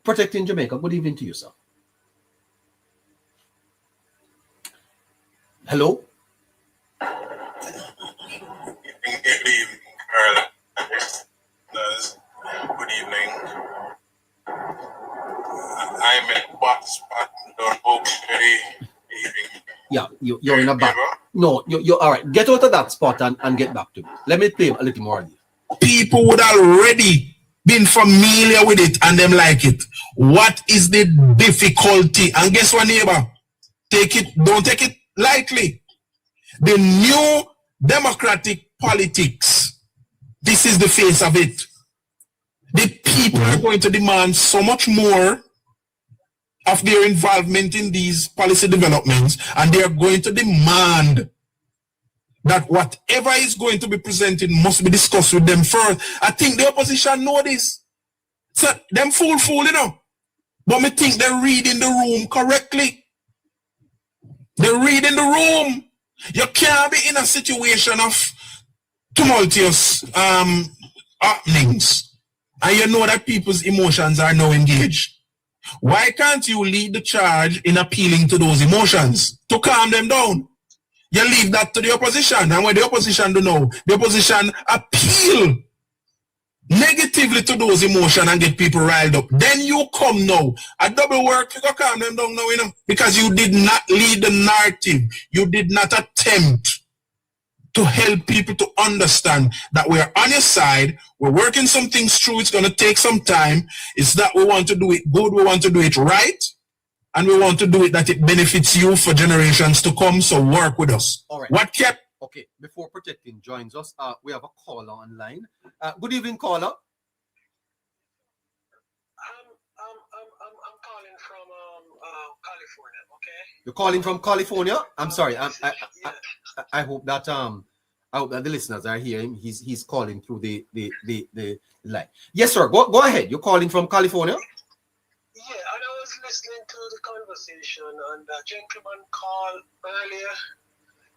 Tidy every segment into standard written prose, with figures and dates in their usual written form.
Protecting Jamaica. Good evening to you, sir. Hello? Good evening, Carla. Good evening. I'm at Bot Spot on Oak City. Evening. Yeah, you're in a bad. No, you're all right. Get out of that spot and get back to me. Let me play a little more. People would already been familiar with it and them like it. What is the difficulty? And guess what, neighbor? Don't take it lightly. The new democratic politics, this is the face of it. The people are going to demand so much more of their involvement in these policy developments, and they are going to demand that whatever is going to be presented must be discussed with them first. I think the opposition know this. So them fool, you know. But me think they're reading the room correctly. They're reading the room. You can't be in a situation of tumultuous happenings, and you know that people's emotions are now engaged. Why can't you lead the charge in appealing to those emotions to calm them down? You leave that to the opposition, and when the opposition do know, the opposition appeal negatively to those emotions and get people riled up. Then you come now, a double work, you go calm them down now, you know, because you did not lead the narrative. You did not attempt to help people to understand that we are on your side. We're working some things through. It's going to take some time. It's that we want to do it good. We want to do it right. And we want to do it that it benefits you for generations to come. So work with us. All right. What kept? Okay. Before Protecting joins us, we have a caller online. Good evening, caller. I'm calling from California. Okay. You're calling from California? I'm sorry. I hope that the listeners are hearing. He's calling through the line. Yes, sir. Go ahead. You're calling from California? Yeah, and I was listening to the conversation, and a gentleman called earlier,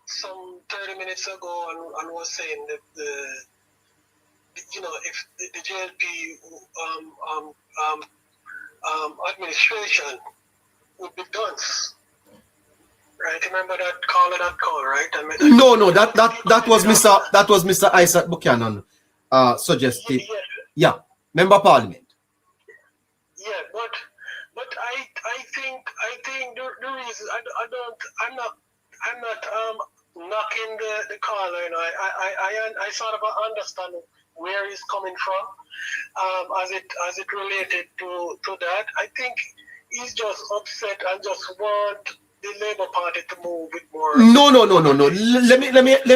some 30 minutes ago, and was saying that if the JLP administration would be guns. Right, remember that call, right? No, that was Mr. Isaac Buchanan suggested. Yeah, member of parliament. Yeah, but I think the reason I'm not knocking the caller, you know. I sort of understand where he's coming from, as it related to that. I think he's just upset and just want the Labour Party to move with more. No. Let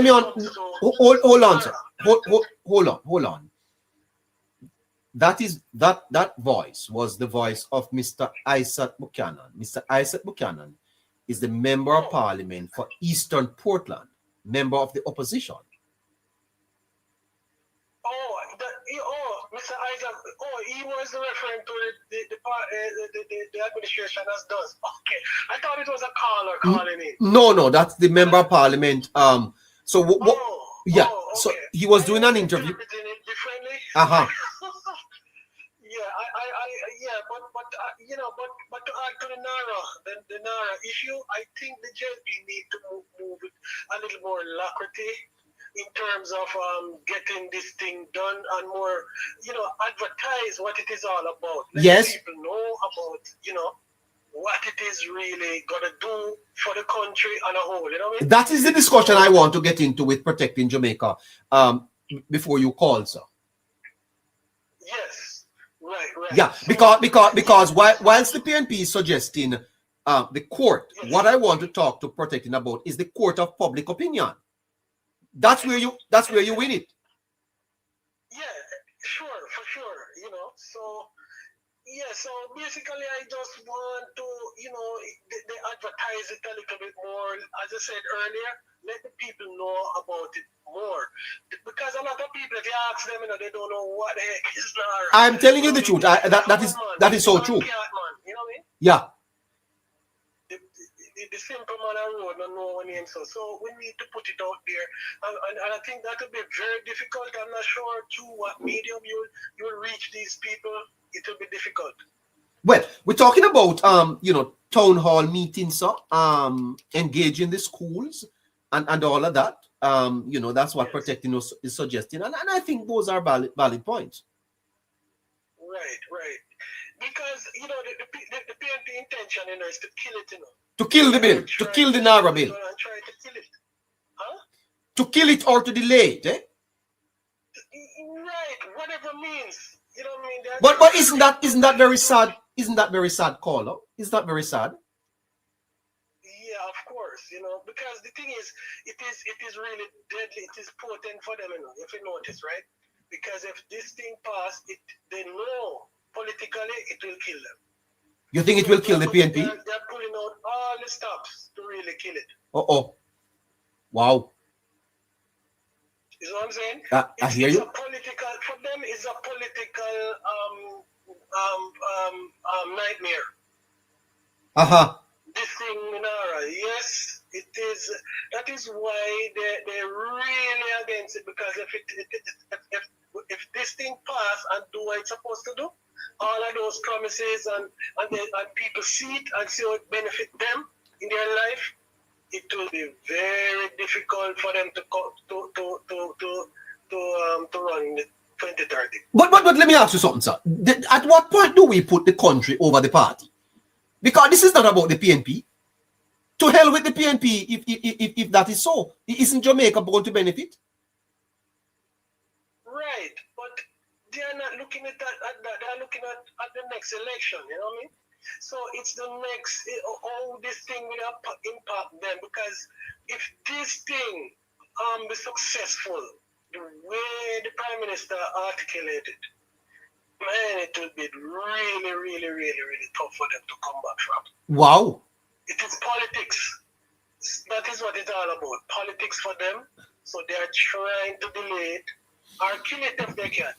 me hold on, sir. Hold on. That voice was the voice of Mr. Isaac Buchanan. Mr. Isaac Buchanan is the member of parliament for Eastern Portland, member of the opposition. Mr. Isaac. He was referring to the administration as does. Okay, I thought it was a caller calling in. No, that's the member of parliament. So yeah. Okay. So he was doing an interview. Differently. But to add to the NaRRA issue, I think the JLP need to move with a little more alacrity in terms of getting this thing done and more, advertise what it is all about. Let people know about, what it is really going to do for the country on a whole. You know what I mean? That is the discussion I want to get into with Protecting Jamaica before you call, sir. Yes, right. Yeah, because whilst the PNP is suggesting the court, what I want to talk to Protecting about is the court of public opinion. That's where you win it. Yeah, sure, for sure. So basically I just want to, they advertise it a little bit more. As I said earlier, let the people know about it more. Because a lot of people, if you ask them, they don't know what the heck is NaRRA. I'm telling you the truth. That is so true. You know what I mean? Yeah. The simple man on road don't know what name. So we need to put it out there. And I think that will be very difficult. I'm not sure through what medium you'll reach these people. It will be difficult. Well, we're talking about town hall meetings, so engaging the schools and all of that. That's what protecting us is suggesting, and I think those are valid points. Right. Because the PNP intention, is to kill it, To kill the bill, to kill the NaRRA bill. And try to kill it. Huh? To kill it or to delay it, eh? Right, whatever means. You know what I mean? But isn't that very sad? Isn't that very sad, caller? Is that very sad? Yeah, of course, because the thing is, it is really deadly. It is potent for them, if you notice, right? Because if this thing passes, they know politically it will kill them. You think it will kill the PNP? They're pulling out all the stops to really kill it. Wow. You know what I'm saying? I hear you. For them, it's a political nightmare. This thing, NaRRA, yes, it is. That is why they're really against it, because if this thing pass and do what it's supposed to do, all of those promises and people see it and see how it benefit them in their life, it will be very difficult for them to run in 2030. But let me ask you something, sir. At what point do we put the country over the party? Because this is not about the PNP. To hell with the PNP if that is so. Isn't Jamaica going to benefit? Right, but they are not looking at that. They are looking at the next election. You know what I mean? So it's the next, all this thing will impact them, because if this thing be successful, the way the Prime Minister articulated, man, it will be really, really, really, really tough for them to come back from. Wow. It is politics. That is what it's all about. Politics for them. So they are trying to delay it or kill it if they can.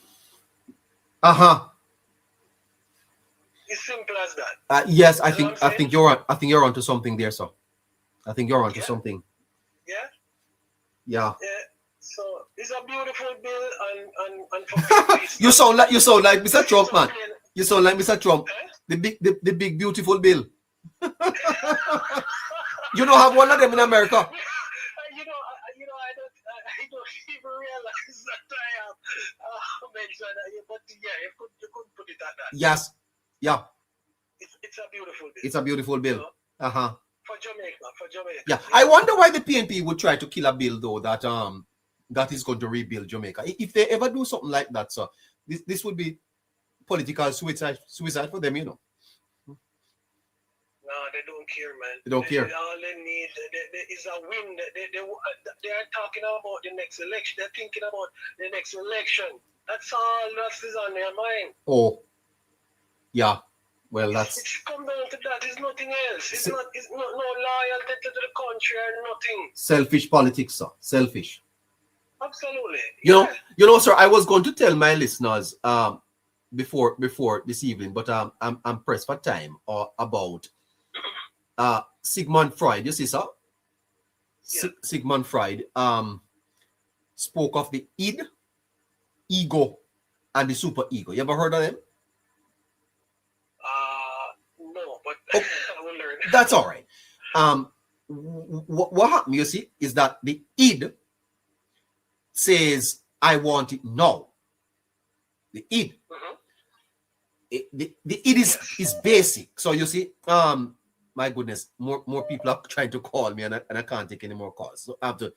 It's simple as that. Yes, I think you're onto something there, sir. I think you're onto something. Yeah. So it's a beautiful bill, and for you sound like Mr. Trump, man. You sound like Mr. Trump. The big beautiful bill. You don't have one of them in America. I don't even realize that I have mentioned it, but yeah, you could put it at that. Yes. Yeah. It's a beautiful bill. It's a beautiful bill. For Jamaica. Yeah. I wonder why the PNP would try to kill a bill though that is going to rebuild Jamaica. If they ever do something like that, so this would be political suicide for them, No, they don't care, man. They don't care. All they need is a win. They are talking about the next election. They're thinking about the next election. That's all that is on their mind. Oh, yeah. Well, It's come down to that. It's nothing else. It's no loyalty to the country or nothing. Selfish politics, sir. Selfish. Absolutely. You know, sir. I was going to tell my listeners before this evening, but I'm pressed for time about Sigmund Freud. You see, sir. Yeah. Sigmund Freud spoke of the id, ego, and the super ego. You ever heard of them? No, but I will learn. That's all right. What happened, you see, is that the id says, I want it now. The id. The id is basic. So you see, my goodness, more people are trying to call me and I can't take any more calls. So I have to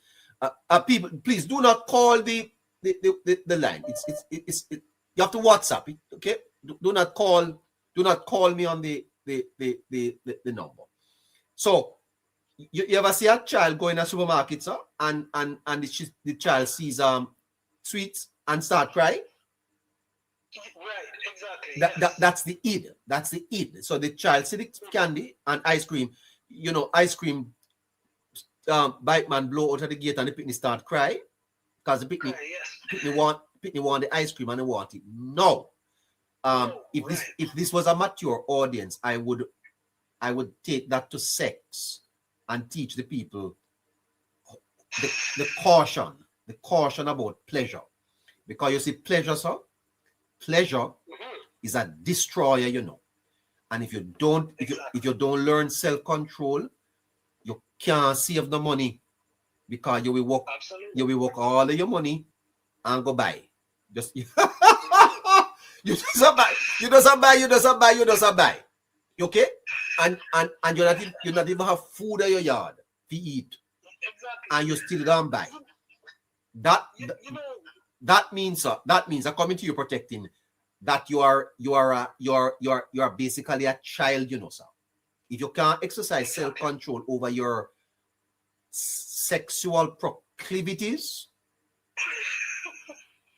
people, please do not call the line. It's you have to WhatsApp it, okay? Do not call me on the number. So you ever see a child go in a supermarket, sir, and the child sees sweets and start crying? Right, exactly. That's the id. That's the id. So the child see the candy and ice cream. You know, ice cream bite man blow out of the gate and the picnic start cry because the picnic want the ice cream and they want it. No. If this was a mature audience, I would take that to sex and teach the people the caution about pleasure. Because you see, pleasure, sir, pleasure is a destroyer, you know. And if you don't, if you don't learn self-control, you can't save the money because you will work all of your money and go buy. Just you just buy. Okay? And you not even have food in your yard to eat. Exactly. And you still gonna buy. That means according to you protecting that you are basically a child, you know, sir. If you can't exercise self-control over your sexual proclivities,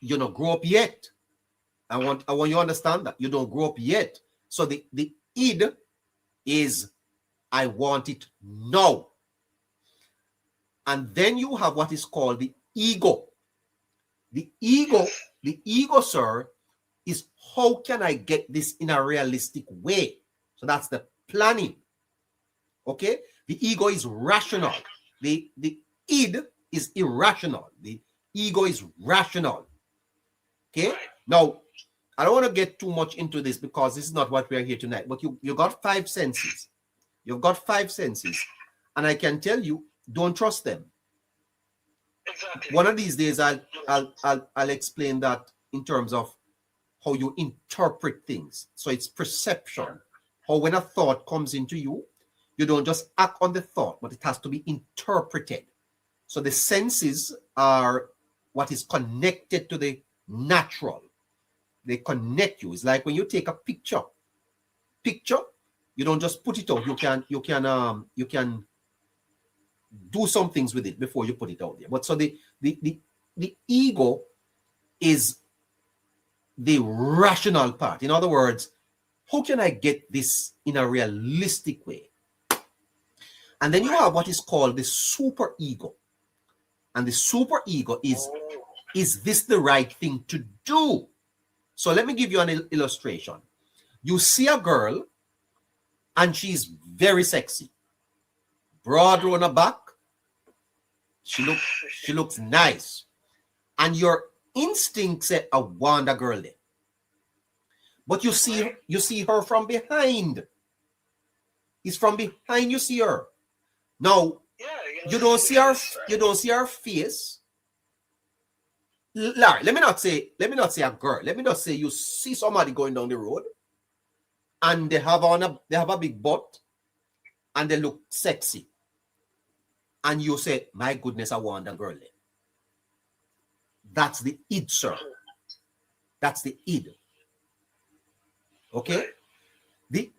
you don't grow up yet. I want you to understand that you don't grow up yet. So the id is I want it now. And then you have what is called the ego. The ego, sir, is how can I get this in a realistic way? So that's the planning. Okay? The ego is rational. The id is irrational. The ego is rational. Okay? Now, I don't want to get too much into this because this is not what we are here tonight. But you got 5 senses. You've got 5 senses. And I can tell you, don't trust them. Exactly. One of these days, I'll explain that in terms of how you interpret things. So it's perception. How when a thought comes into you, you don't just act on the thought, but it has to be interpreted. So the senses are what is connected to the natural. They connect you. It's like when you take a picture, you don't just put it out. You can do some things with it before you put it out there. But so the ego is the rational part. In other words, how can I get this in a realistic way? And then you have what is called the super ego. And the super ego is this the right thing to do? So let me give you an illustration. You see a girl and she's very sexy. Broad on her back. She looks nice. And your instinct said, I want a girl there. But you see her from behind. It's from behind you see her. Now, you don't see her face. Larry, let me not say a girl. Let me not say you see somebody going down the road and they have a big butt and they look sexy. And you say, my goodness, I want a girl there. That's the id, sir. That's the id. Okay? The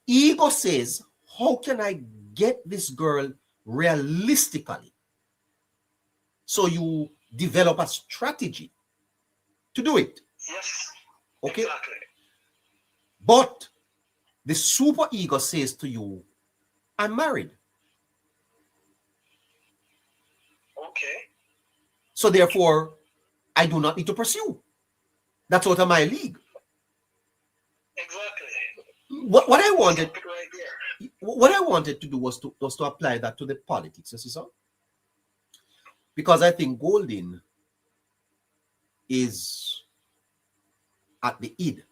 ego says, how can I get this girl realistically? So you develop a strategy to do it. Yes. Okay? Exactly. But the super ego says to you, I'm married. Okay. So therefore, I do not need to pursue. That's out of my league. Exactly. What I wanted Right there. What I wanted to do was to apply that to the politics, you see, sir? Because I think Golding is at the id.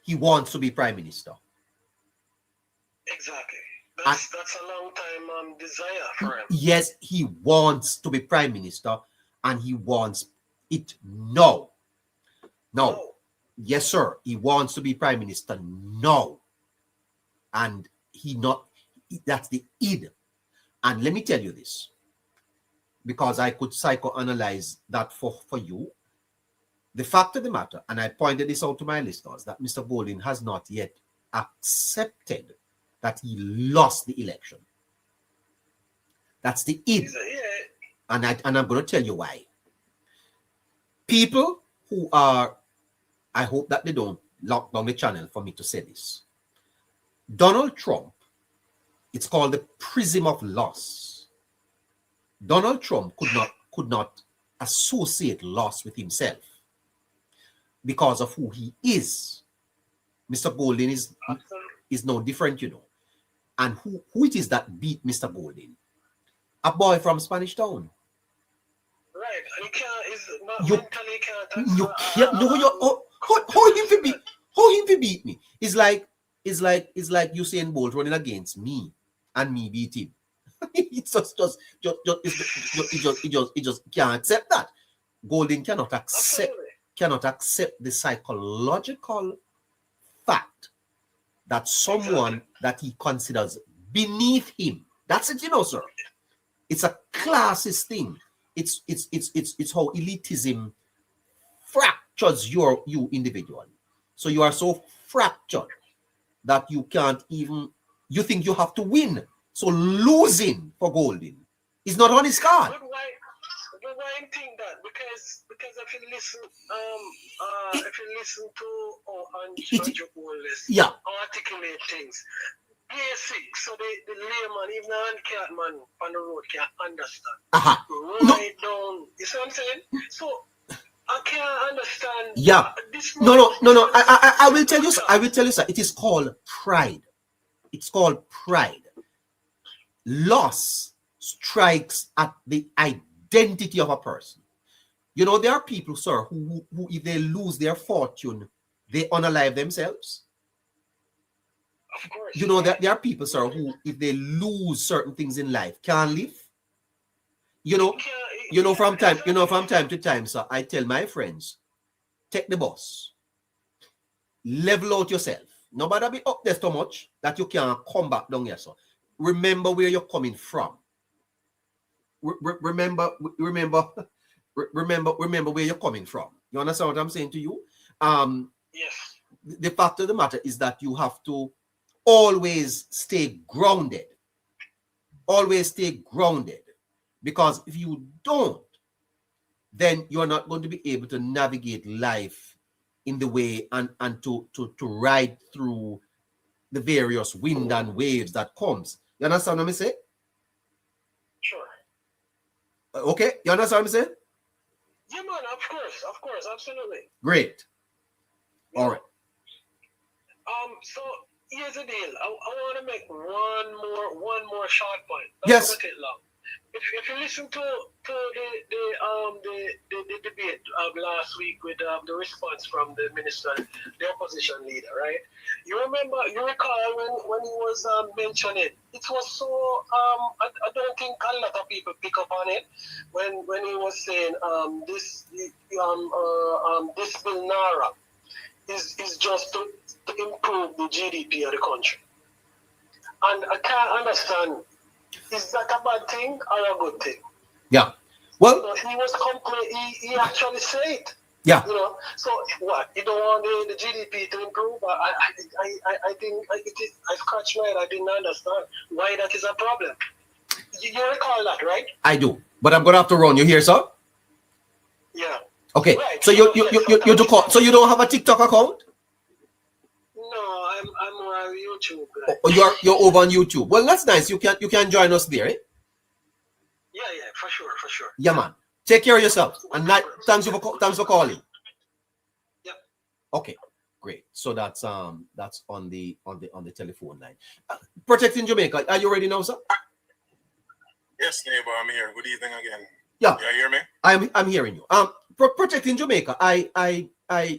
He wants to be prime minister. Exactly. That's a long time desire for him. Yes, he wants to be prime minister and he wants it now. Now, yes, sir, he wants to be prime minister now. And that's the id. And let me tell you this, because I could psychoanalyze that for you. The fact of the matter, and I pointed this out to my listeners, that Mr. Golding has not yet accepted that he lost the election. That's the id. And I'm going to tell you why. People who are, I hope that they don't lock down the channel for me to say this. Donald Trump, it's called the prism of loss. Donald Trump could not associate loss with himself because of who he is. Mr. Golding is no different, you know. And who it is that beat Mr. Golding? A boy from Spanish Town. Right, and he can't. Mentally can't. You can't. No, how How him to beat me? It's like Usain Bolt running against me and me beat him. It's it just can't accept that. Golden cannot accept the psychological fact that someone that he considers beneath him. That's it, sir. It's a classist thing. It's how elitism fractures you individually. So you are so fractured that you can't even, you think you have to win. So losing for Golden is not on his card. But why I think that? Because if you listen to Andrew Wallace articulate things, basic, so the layman, even a cat man on the road can't understand. Right down. You see what I'm saying? So I can't understand. Yeah. No. I will tell you, sir. It is called pride. It's called pride. Loss strikes at the identity of a person. There are people, sir, who if they lose their fortune, they unalive themselves. Of course. There are people, sir, who if they lose certain things in life, can't live. From time to time, sir, I tell my friends, take the bus, level out yourself. Nobody be up there so much that you can't come back down here, sir. Remember where you're coming from. Remember where you're coming from. You understand what I'm saying to you? Yes. The fact of the matter is that you have to always stay grounded. Always stay grounded. Because if you don't, then you're not going to be able to navigate life in the way and to ride through the various wind and waves that comes. You understand what I'm saying? Sure. Okay, you understand what I'm saying? Yeah, man, of course, absolutely. Great. Yeah. All right. So here's the deal. I want to make one more short point. Yes. Not take long. If you listen to the debate last week with the response from the minister, the opposition leader, right? You recall when he was mentioning, it was so I don't think a lot of people pick up on it when he was saying this bill NaRRA is just to improve the GDP of the country, and I can't understand. Is that a bad thing or a good thing? Yeah. Well, he was he actually said it. Yeah. So what? You don't want the GDP to improve? I think I scratched my head. I didn't understand why that is a problem. You recall that, right? I do, but I'm gonna have to run you here, sir. Yeah. Okay. Right. So you do call. So you don't have a TikTok account? No, I'm on YouTube. Oh, you're over on YouTube. Well, that's nice. You can join us there, eh? Yeah, for sure. Yeah, man. Take care of yourself. And thanks for calling. Yep. Okay, great. So that's on the telephone line. Protecting Jamaica. Are you ready now, sir? Yes, neighbor, I'm here. Good evening again. Yeah. You hear me? I'm hearing you. Protecting Jamaica. I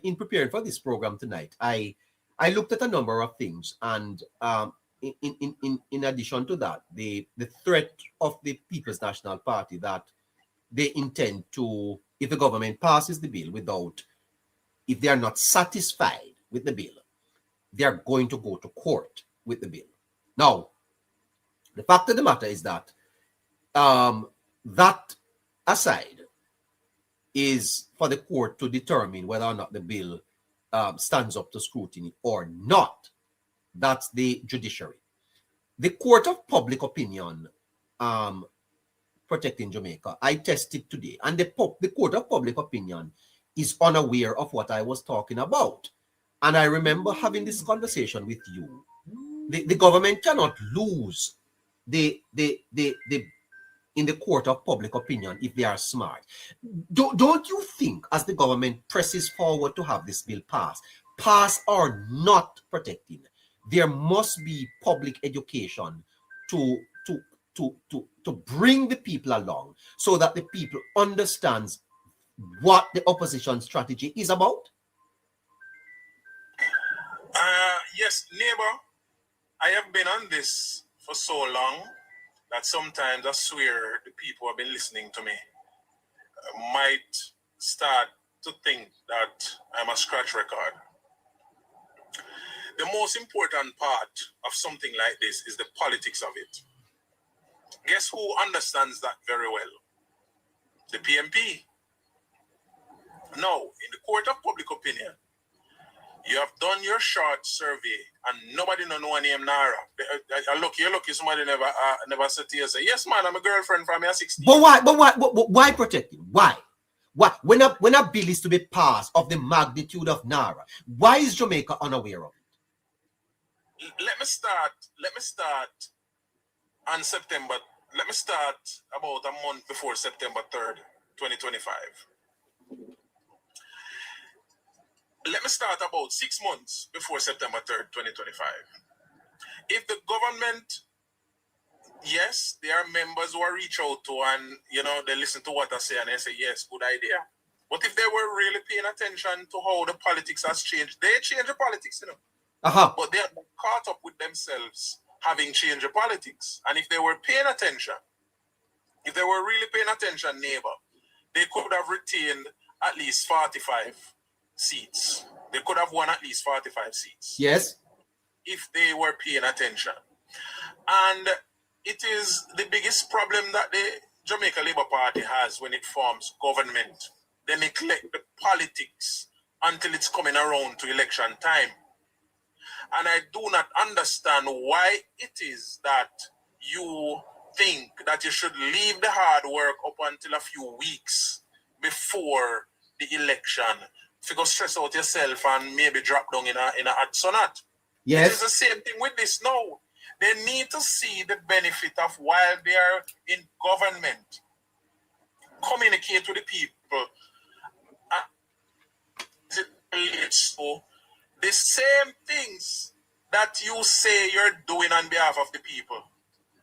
in preparing for this program tonight, I looked at a number of things, and in addition to that, the threat of the People's National Party that they intend to, if the government passes the bill if they are not satisfied with the bill, they are going to go to court with the bill. Now, the fact of the matter is that that aside is for the court to determine whether or not the bill stands up to scrutiny or not. That's the judiciary. The Court of Public Opinion protecting Jamaica, I tested today, and the Court of Public Opinion is unaware of what I was talking about. And I remember having this conversation with you. The government cannot lose in the Court of Public Opinion if they are smart. Don't you think, as the government presses forward to have this bill pass or not protecting, there must be public education to bring the people along so that the people understands what the opposition strategy is about? Yes, neighbor, I have been on this for so long that sometimes I swear the people who have been listening to me might start to think that I'm a scratch record. The most important part of something like this is the politics of it. Guess who understands that very well? The PMP. Now, in the court of public opinion, you have done your short survey and nobody know no name NaRRA. You're lucky somebody never said to you, say, yes, man, I'm a girlfriend from your 16. But why protect him? Why? Why? When a bill is to be passed of the magnitude of NaRRA, why is Jamaica unaware of it? Let me start on September. Let me start about a month before September 3rd, 2025. Let me start about 6 months before September 3rd, 2025. If the government, yes, there are members who I reach out to and, they listen to what I say and they say, yes, good idea. But if they were really paying attention to how the politics has changed, they change the politics, But they are caught up with themselves having changed the politics. And if they were paying attention, if they were really paying attention, neighbor, they could have retained at least 45 seats. They could have won at least 45 seats. Yes. If they were paying attention. And it is the biggest problem that the Jamaica Labour Party has when it forms government. They neglect the politics until it's coming around to election time. And I do not understand why it is that you think that you should leave the hard work up until a few weeks before the election. If you go stress out yourself and maybe drop down in a hot sonat. Yes. It is the same thing with this now. They need to see the benefit of while they are in government. Communicate with the people. It relates to the same things that you say you're doing on behalf of the people.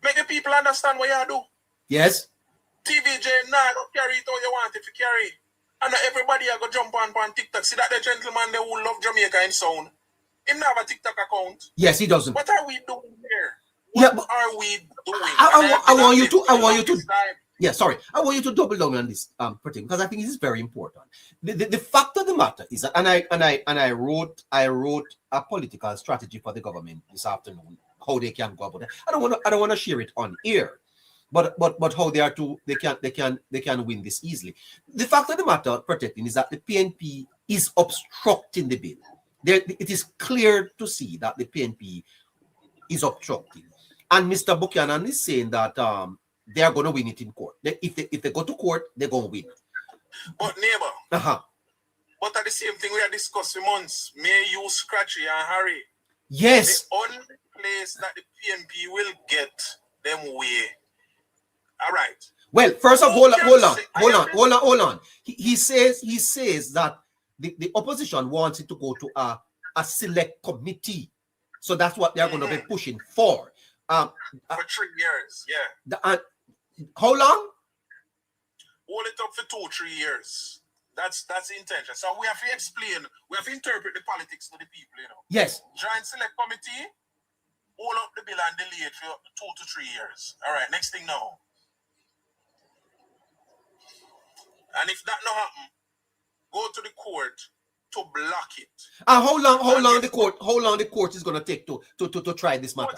Make the people understand what you do. Yes. TVJ, don't carry it how you want it to carry. And everybody are going to jump on TikTok. See that the gentleman they who love Jamaica in sound. He never have a TikTok account. Yes, he doesn't. What are we doing here? What are we doing? I want you to yeah, sorry. I want you to double down on this because I think this is very important. The fact of the matter is that, and I wrote a political strategy for the government this afternoon, how they can go about it. I don't want to share it on air, but how they can win this easily. The fact of the matter, protecting, is that the PNP is obstructing the bill. It is clear to see that the PNP is obstructing, and Mr. Buchanan is saying that they are going to win it in court. If they go to court, they're going to win. But neighbor, but at the same thing we are discussing months, may you Scratchy and Harry. Yes. The only place that the PNP will get them way. All right. Well, first of all, hold on. He says that the opposition wants it to go to a select committee. So that's what they're going to be pushing for. For 3 years, yeah. How long? Hold it up for 2-3 years. That's the intention. So we have to explain, we have to interpret the politics to the people, Yes. Joint select committee, hold up the bill and delay it for 2 to 3 years. All right, next thing now. And if that not happen, go to the court to block it. And how long the court is going to take to try this matter?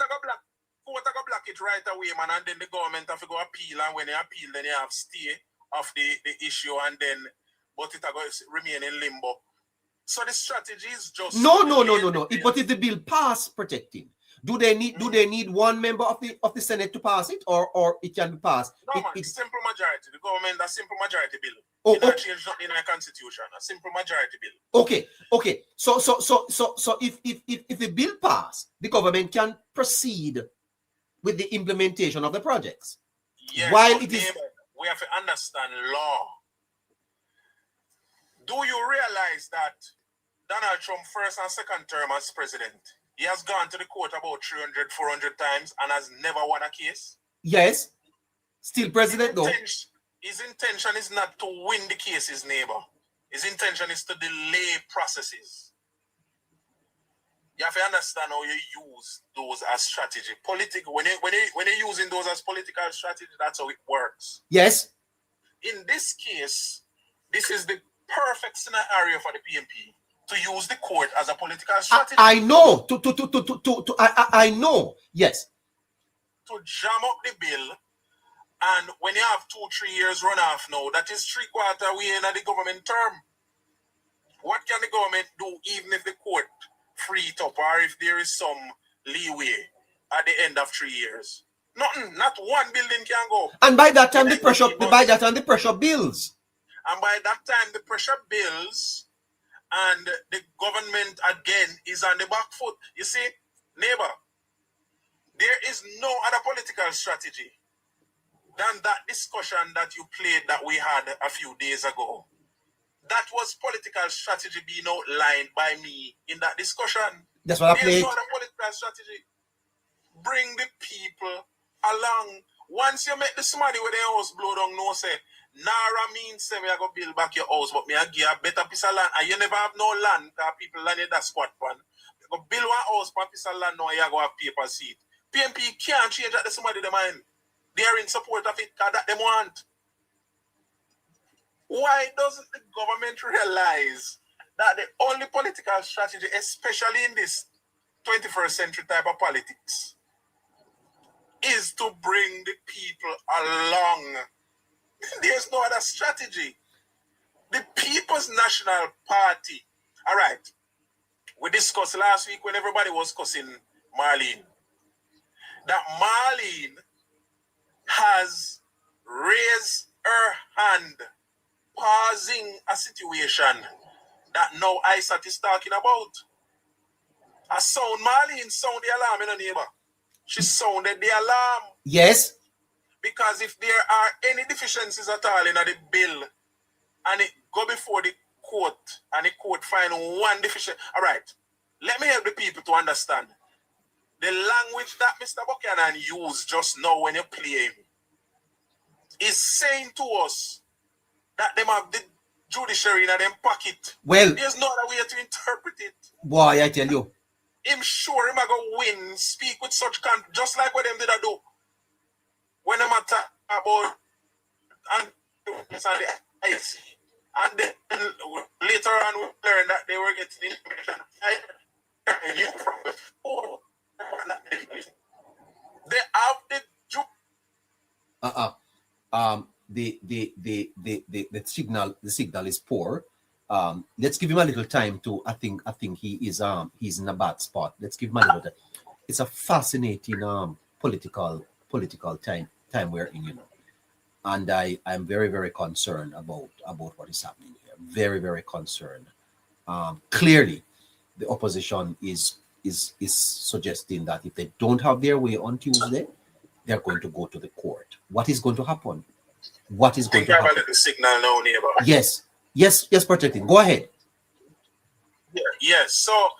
Court go block it right away, man, and then the government have to go appeal, and when they appeal, then you have stay of the issue, and then but it will remain in limbo. So the strategy is just no. But if the bill pass, protecting, do they need one member of the Senate to pass it, or it can be passed? No, it's simple majority. The government a simple majority bill. Change nothing in the constitution. A simple majority bill. Okay. So if the bill pass, the government can proceed with the implementation of the projects. Yes, while it is, we have to understand law. Do you realize that Donald Trump first and second term as president, he has gone to the court about 300, 400 times and has never won a case? Yes. Still president though. His intention is not to win the cases, neighbor. His intention is to delay processes. You have to understand how you use those as strategy. Political, when you're using those as political strategy, that's how it works. Yes. In this case, this is the perfect scenario for the PMP to use the court as a political strategy. I know. I know. Yes. To jam up the bill, and when you have 2-3 years runoff now, that is 3/4 way in the government term. What can the government do even if the court free it up, or if there is some leeway at the end of 3 years? Nothing. Not one building can go. And by that time, the pressure builds. And by that time, the pressure builds, and the government again is on the back foot. You see, neighbor, there is no other political strategy than that discussion that you played that we had a few days ago. That was political strategy being outlined by me in that discussion. That's what I played. There's no other political strategy. Bring the people along. Once you make the somebody with their house blow down, no say, NaRRA means say me I go build back your house, but me I give a better piece of land. And you never have no land because people land in that squat pan. You go build one house for a piece of land now, you go have paper seat. PMP can't change that somebody the mind. They are in support of it because that they want. Why doesn't the government realize that the only political strategy, especially in this 21st century type of politics, is to bring the people along? There's no other strategy. The People's National Party. All right. We discussed last week when everybody was cussing Marlene, that Marlene has raised her hand, pausing a situation that now ISAT is talking about. A sound, Marlene sound the alarm in a neighbor. She sounded the alarm. Yes. Because if there are any deficiencies at all in the bill, and it go before the court, and the court find one deficiency. All right, let me help the people to understand. The language that Mr. Buchanan used just now when you play him is saying to us that them have the judiciary in them pocket. Well, there's no other way to interpret it. Boy, I tell you. I'm sure him going to win, speak with such just like what them did I do. When I'm talk about and the ice. And then later on we learned that they were getting information. They have the the signal is poor. Let's give him a little time to. I think he's in a bad spot. Let's give him a little time. It's a fascinating political time we're in, and I'm very, very concerned about what is happening here. Very, very concerned. Clearly, the opposition is suggesting that if they don't have their way on Tuesday, they're going to go to the court. What is going to happen? What is going to happen? I have a little signal now, neighbor. Yes, protecting. Go ahead. Yes. So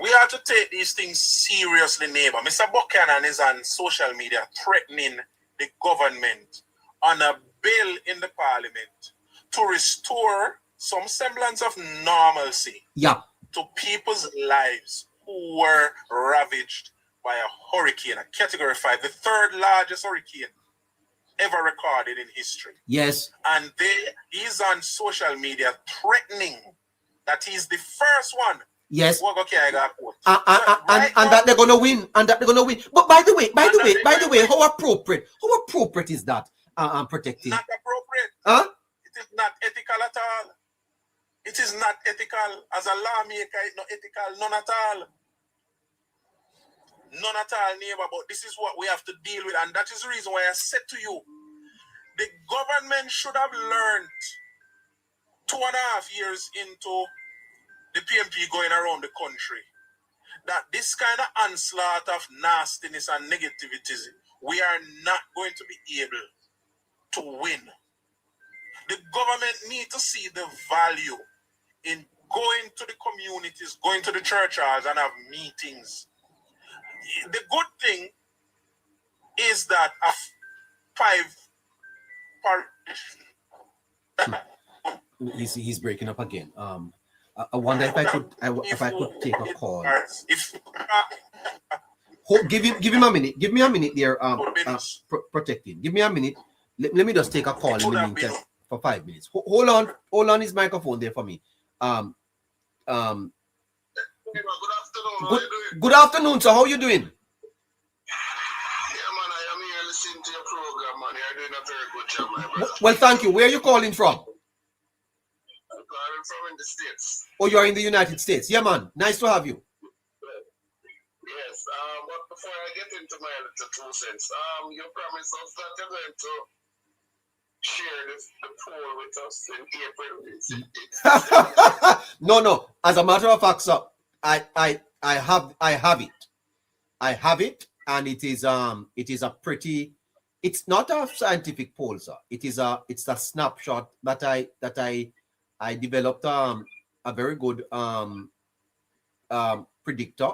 we have to take these things seriously, neighbor. Mr. Buchanan is on social media threatening the government on a bill in the parliament to restore some semblance of normalcy to people's lives who were ravaged by a hurricane, a category 5, the third largest hurricane ever recorded in history. Yes. And he's on social media threatening that he's the first one. Yes. And that they're gonna win. But by the way, how appropriate is that? Protecting. Not appropriate. Huh? It is not ethical at all. It is not ethical. As a lawmaker, it's not ethical, none at all. None at all, neighbor. But this is what we have to deal with, and that is the reason why I said to you, the government should have learned 2.5 years into the PMP going around the country that this kind of onslaught of nastiness and negativity, we are not going to be able to win. The government needs to see the value in going to the communities, going to the church halls and have meetings. The good thing is that a 5 He's breaking up again. I wonder if I could take a call. Give him a minute. Give me a minute there. Protecting. Give me a minute. Let me just take a call in the meantime for 5 minutes. Hold on his microphone there for me. Good afternoon, sir. How are you doing? Yeah, man, I am here listening to your program, man. You're doing a very good job, my brother. Well, thank you. Where are you calling from? I'm calling from in the States. Oh, you're in the United States. Yeah, man. Nice to have you. Yes, but before I get into my little 2 cents, you promised us that you're going to share the poll with us in April. No. As a matter of fact, sir, I have it, and it is a pretty. It's not a scientific poll, sir. It's a snapshot that I developed a very good predictor,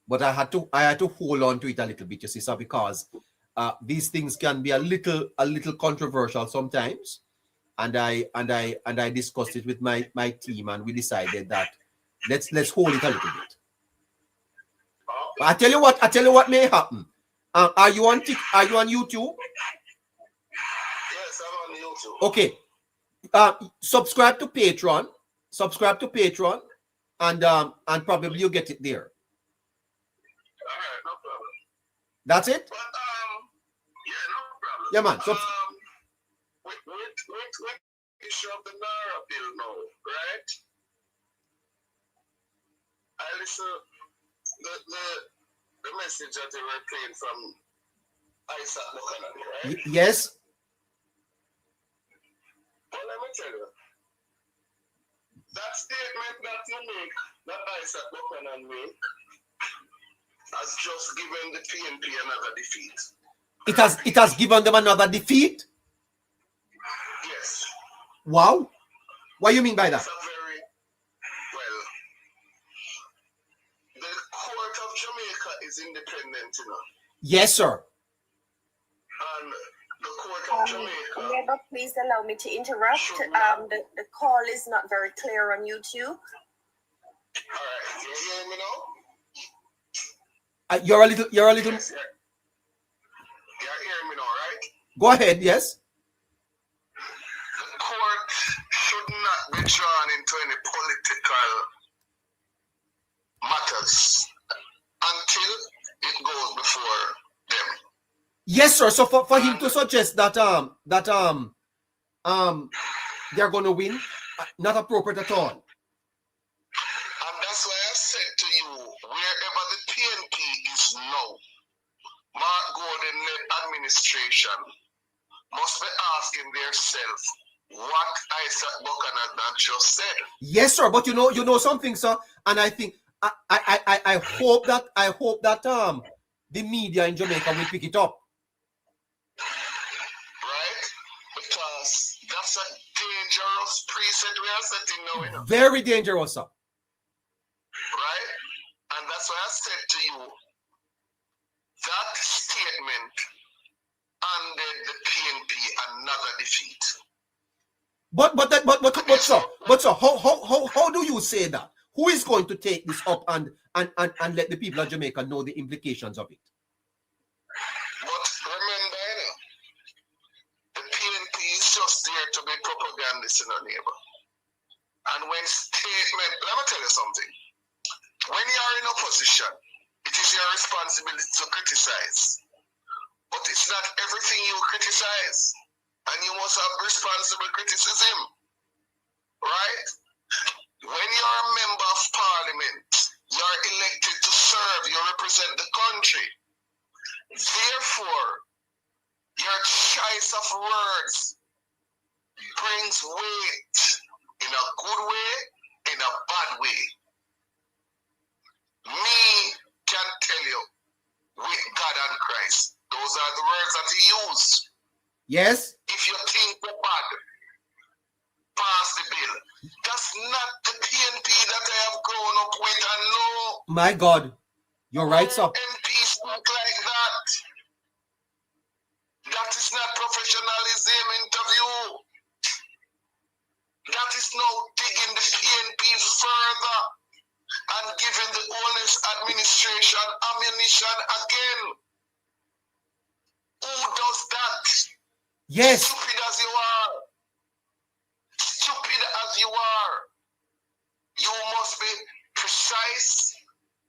but I had to hold on to it a little bit, you see, sir, because these things can be a little controversial sometimes, and I discussed it with my team, and we decided that let's hold it a little bit. But I tell you what may happen. Are you on YouTube? Yes, I'm on YouTube. Okay. Subscribe to Patreon, and probably you'll get it there. All right, no problem. That's it? But yeah, no problem. Yeah, man. With issue of the NaRRA bill now, right? I listen the message that they were playing from Isaac Buchanan, right? Yes. Well, let me tell you, that statement that you make, that Isaac Buchanan make, has just given the PNP another defeat. It has given them another defeat? Yes. Wow. What do you mean by that? It's a very, well, the court of Jamaica is independent, you know. Yes, sir. And the court of Jamaica... Neighbor, please allow me to interrupt. The call is not very clear on YouTube. All right, you hear me now? You're a little. Yes, you're hearing me now, right? Go ahead. Yes. The court should not be drawn into any political matters until it goes before them. Yes, sir. So for him to suggest that they're going to win, not appropriate at all. And that's why I said to you, wherever the PNP is now, Mark Gordon-led administration must be asking themselves what Isaac Buchanan just said. Yes, sir. But you know something, sir, and I think I hope that the media in Jamaica will pick it up. Right? Because that's a dangerous precedent we are setting now. You know? Very dangerous, sir. Right? And that's why I said to you, that statement handed the PNP another defeat. But sir, how do you say that? Who is going to take this up and let the people of Jamaica know the implications of it? But remember, you know, the PNP is just there to be propagandists in our neighbor. And when statement, let me tell you something. When you are in opposition, it is your responsibility to criticize. But it's not everything you criticize. And you must have responsible criticism. Right? When you're a member of parliament, you're elected to serve, you represent the country. Therefore, your choice of words brings weight in a good way, in a bad way. Me can tell you, with God and Christ, those are the words that he used. Yes. If you think we're bad, pass the bill. That's not the PNP that I have grown up with and know. My God. You're right, sir. MPs look like that. That is not professionalism interview. that is now digging the PNP further and giving the honest administration ammunition again. Who does that? Yes. Stupid as you are. Stupid as you are. You must be precise.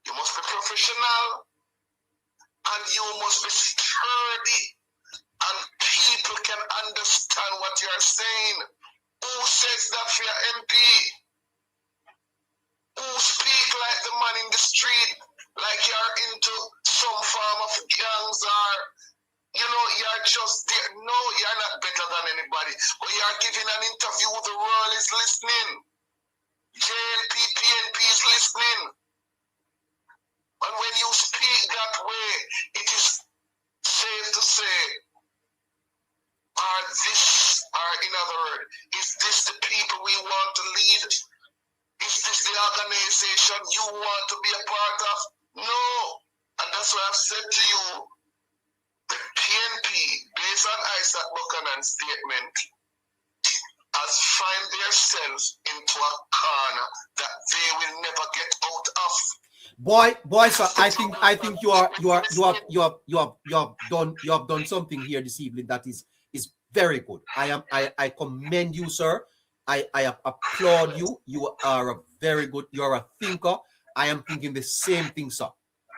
You must be professional. And you must be sturdy. And people can understand what you are saying. Who says that for your MP? Who speak like the man in the street, like you're into some form of gangs or, you know, you're just there. No, you're not better than anybody. But you're giving an interview, the world is listening. JLP, PNP is listening. And when you speak that way, it is safe to say, in other words, is this the people we want to lead? Is this the organization you want to be a part of? No. And that's why I've said to you, the PNP, based on Isaac Buchanan's statement, has find themselves into a corner that they will never get out of. Boy, sir, I think you have done something here this evening that is very good. I commend you, sir. I applaud you. You are a very good. You are a thinker. I am thinking the same thing, sir.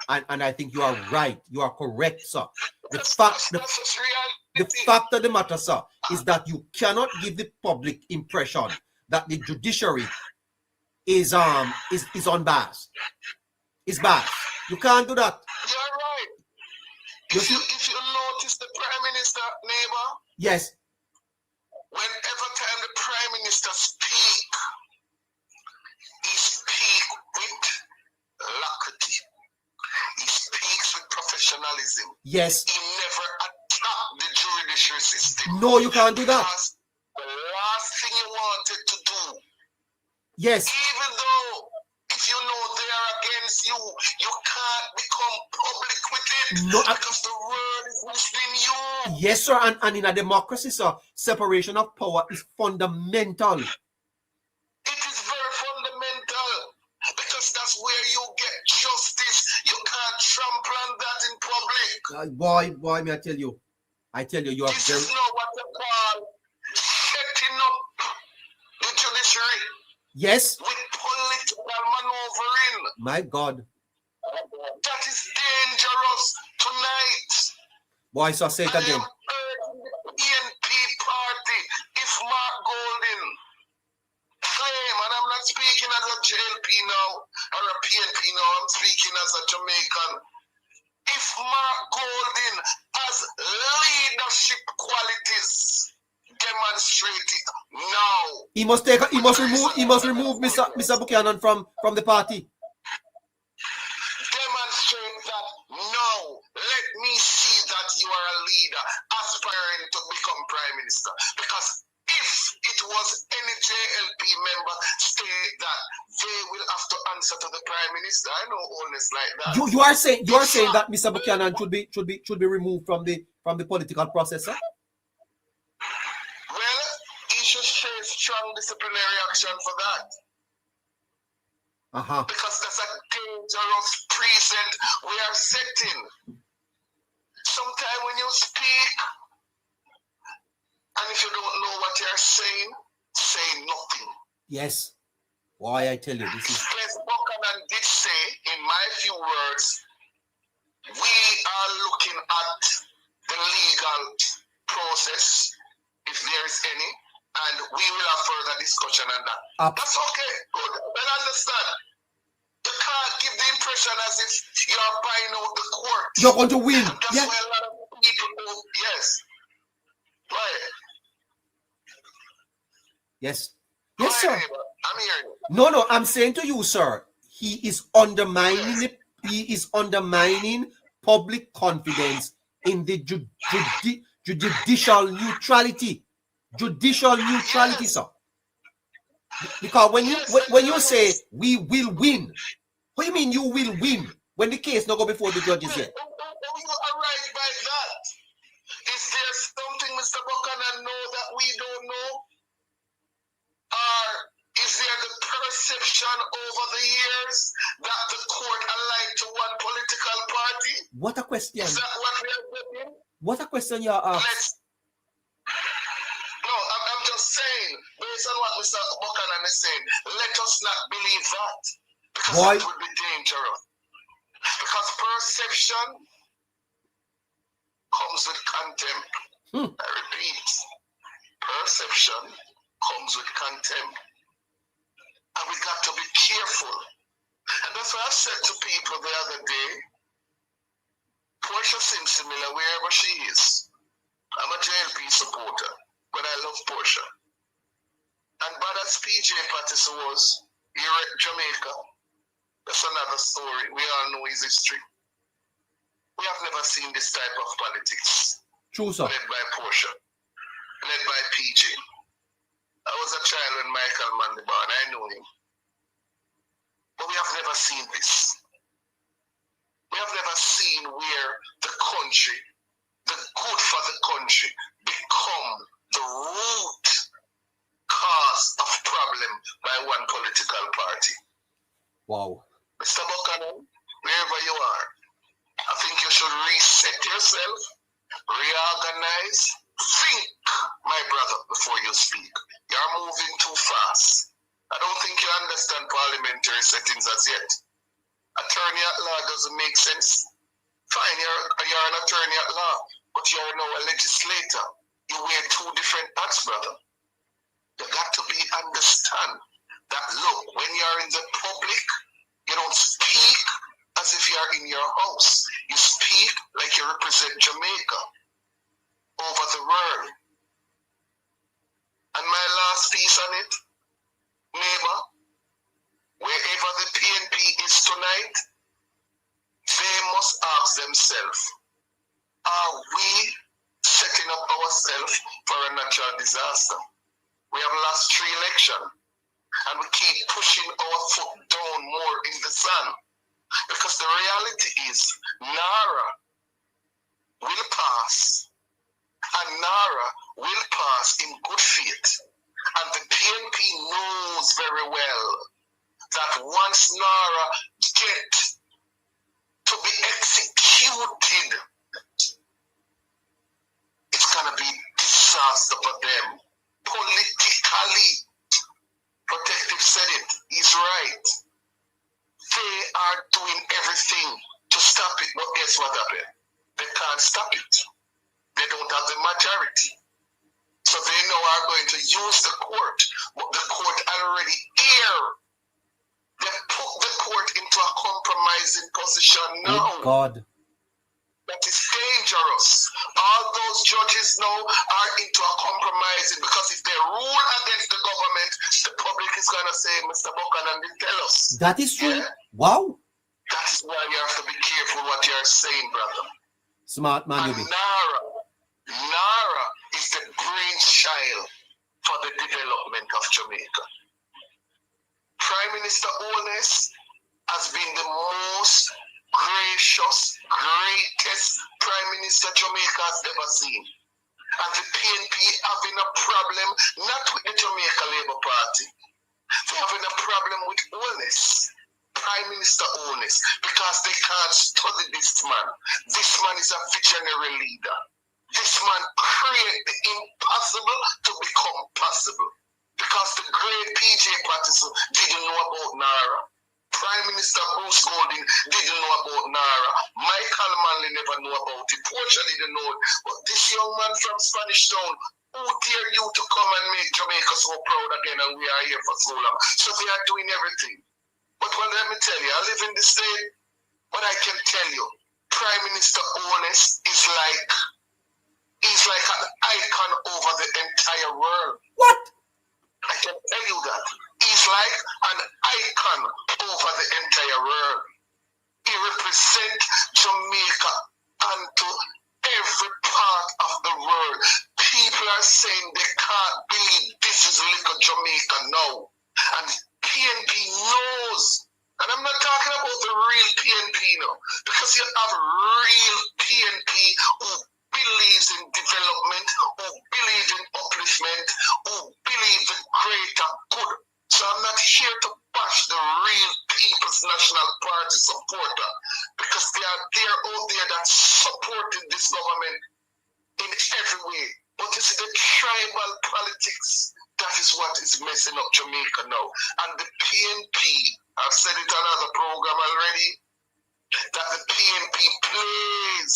And I think you are right. You are correct, sir. The fact of the matter, sir, is that you cannot give the public impression that the judiciary is unbiased. It's biased. You can't do that. You're right. If you notice the Prime Minister, neighbor. Yes. Whenever time the Prime Minister speak, he speak with alacrity. He speaks with professionalism. Yes. He never attack the judiciary system. No, you can't do that. Because the last thing you wanted to do. Yes. Even though if you know they are against you, you can't become public with it. No, because the world is listening you. Yes, sir. And in a democracy, sir, separation of power is fundamental. It is very fundamental. Because that's where you get justice. You can't trample on that in public. Boy, may I tell you, you are this very. This is not what they call setting up the judiciary. Yes. With political maneuvering. My God. That is dangerous tonight. Boy, so say it again. I am urging the PNP party, if Mark Golding claim, and I'm not speaking as a JLP now, or a PNP now, I'm speaking as a Jamaican. If Mark Golding has leadership qualities, demonstrate it now. He must remove Mr. Buchanan from the party. Demonstrate that now. Let me see that you are a leader aspiring to become Prime Minister. Because if it was any JLP member state that they will have to answer to the Prime Minister, I know honest like that. You are saying that Mr. Buchanan should be removed from the political process, sir? Well, he should face strong disciplinary action for that. Because that's a dangerous precedent we are setting. Sometimes when you speak, and if you don't know what you're saying, say nothing. Yes. Why I tell you this is. Les Buchanan did say, in my few words, we are looking at the legal process, if there is any, and we will have further discussion on that. That's okay. Good. I understand. You can't give the impression as if you are buying out the court. You're going to win. That's why a lot of people go, yes. Right. Yes. Yes, sir. I'm hearing you. No, I'm saying to you, sir, he is undermining it. He is undermining public confidence in the judicial neutrality. Judicial neutrality, sir. Because when you say we will win, what do you mean you will win when the case not go before the judges yet? How you arrive by that? Is there something Mr. Buchanan know that we don't know? perception over the years that the court aligned to one political party? What a question. Is that what we are getting? What a question you are asked. No, I'm just saying, based on what Mr. Buchanan is saying, let us not believe that. Because that would be dangerous. Because perception comes with contempt. I repeat, perception comes with contempt. And we got to be careful. And that's why I said to people the other day, Portia seems similar wherever she is. I'm a JLP supporter, but I love Portia. And bad as PJ Patterson was, here at Jamaica, that's another story. We all know his history. We have never seen this type of politics. True, sir. Led by Portia, led by PJ. I was a child when Michael Mandibar, and I know him. But we have never seen this. We have never seen where the country, the good for the country, become the root cause of problem by one political party. Wow. Mr. Buchanan, wherever you are, I think you should reset yourself, reorganize, think, my brother, before you speak. You're moving too fast. I don't think you understand parliamentary settings as yet. Attorney at law doesn't make sense. Fine, you're an attorney at law, but you're now a legislator. You wear two different hats, brother. You got to understand that, look, when you're in the public, you don't speak as if you're in your house. You speak like you represent Jamaica over the world. And my last piece on it, neighbor, wherever the PNP is tonight, they must ask themselves, are we setting up ourselves for a natural disaster? We have lost 3 elections, and we keep pushing our foot down more in the sun. Because the reality is, NaRRA will pass, and NaRRA will pass in good faith. And the PNP knows very well that once NaRRA get to be executed, it's going to be disaster for them. Politically, Protective said it, he's right. They are doing everything to stop it, but guess what happened? They can't stop it. They don't have the majority. So they now are going to use the court, but the court already here. They put the court into a compromising position now. Oh God. That is dangerous. All those judges now are into a compromising, because if they rule against the government, the public is going to say, Mr. Buchanan didn't tell us. That is true. Yeah? Wow. That is why you have to be careful what you're saying, brother. Smart man, and NaRRA is the brainchild for the development of Jamaica. Prime Minister Holness has been the most gracious, greatest Prime Minister Jamaica has ever seen. And the PNP having a problem, not with the Jamaica Labour Party. They're having a problem with Holness. Prime Minister Holness, because they can't study this man. This man is a visionary leader. This man created the impossible to become possible. Because the great PJ Patterson didn't know about NaRRA. Prime Minister Bruce Golding didn't know about NaRRA. Michael Manley never knew about it. Portia didn't know it. But this young man from Spanish Town, who dare you to come and make Jamaica so proud again, and we are here for so long. So they are doing everything. But well, let me tell you, I live in the state, but I can tell you, Prime Minister Holness is he's like an icon over the entire world. What? I can tell you that. He's like an icon over the entire world. He represents Jamaica unto every part of the world. People are saying they can't believe this is little Jamaica now. And PNP knows. And I'm not talking about the real PNP now. Because you have real PNP who believes in development, who believe in upliftment, who believe the greater good So I'm not here to bash the real People's National Party supporter because they are there out there that supported this government in every way. But it's the tribal politics that is what is messing up Jamaica now. And the PNP, I've said it on another program already, that the PNP plays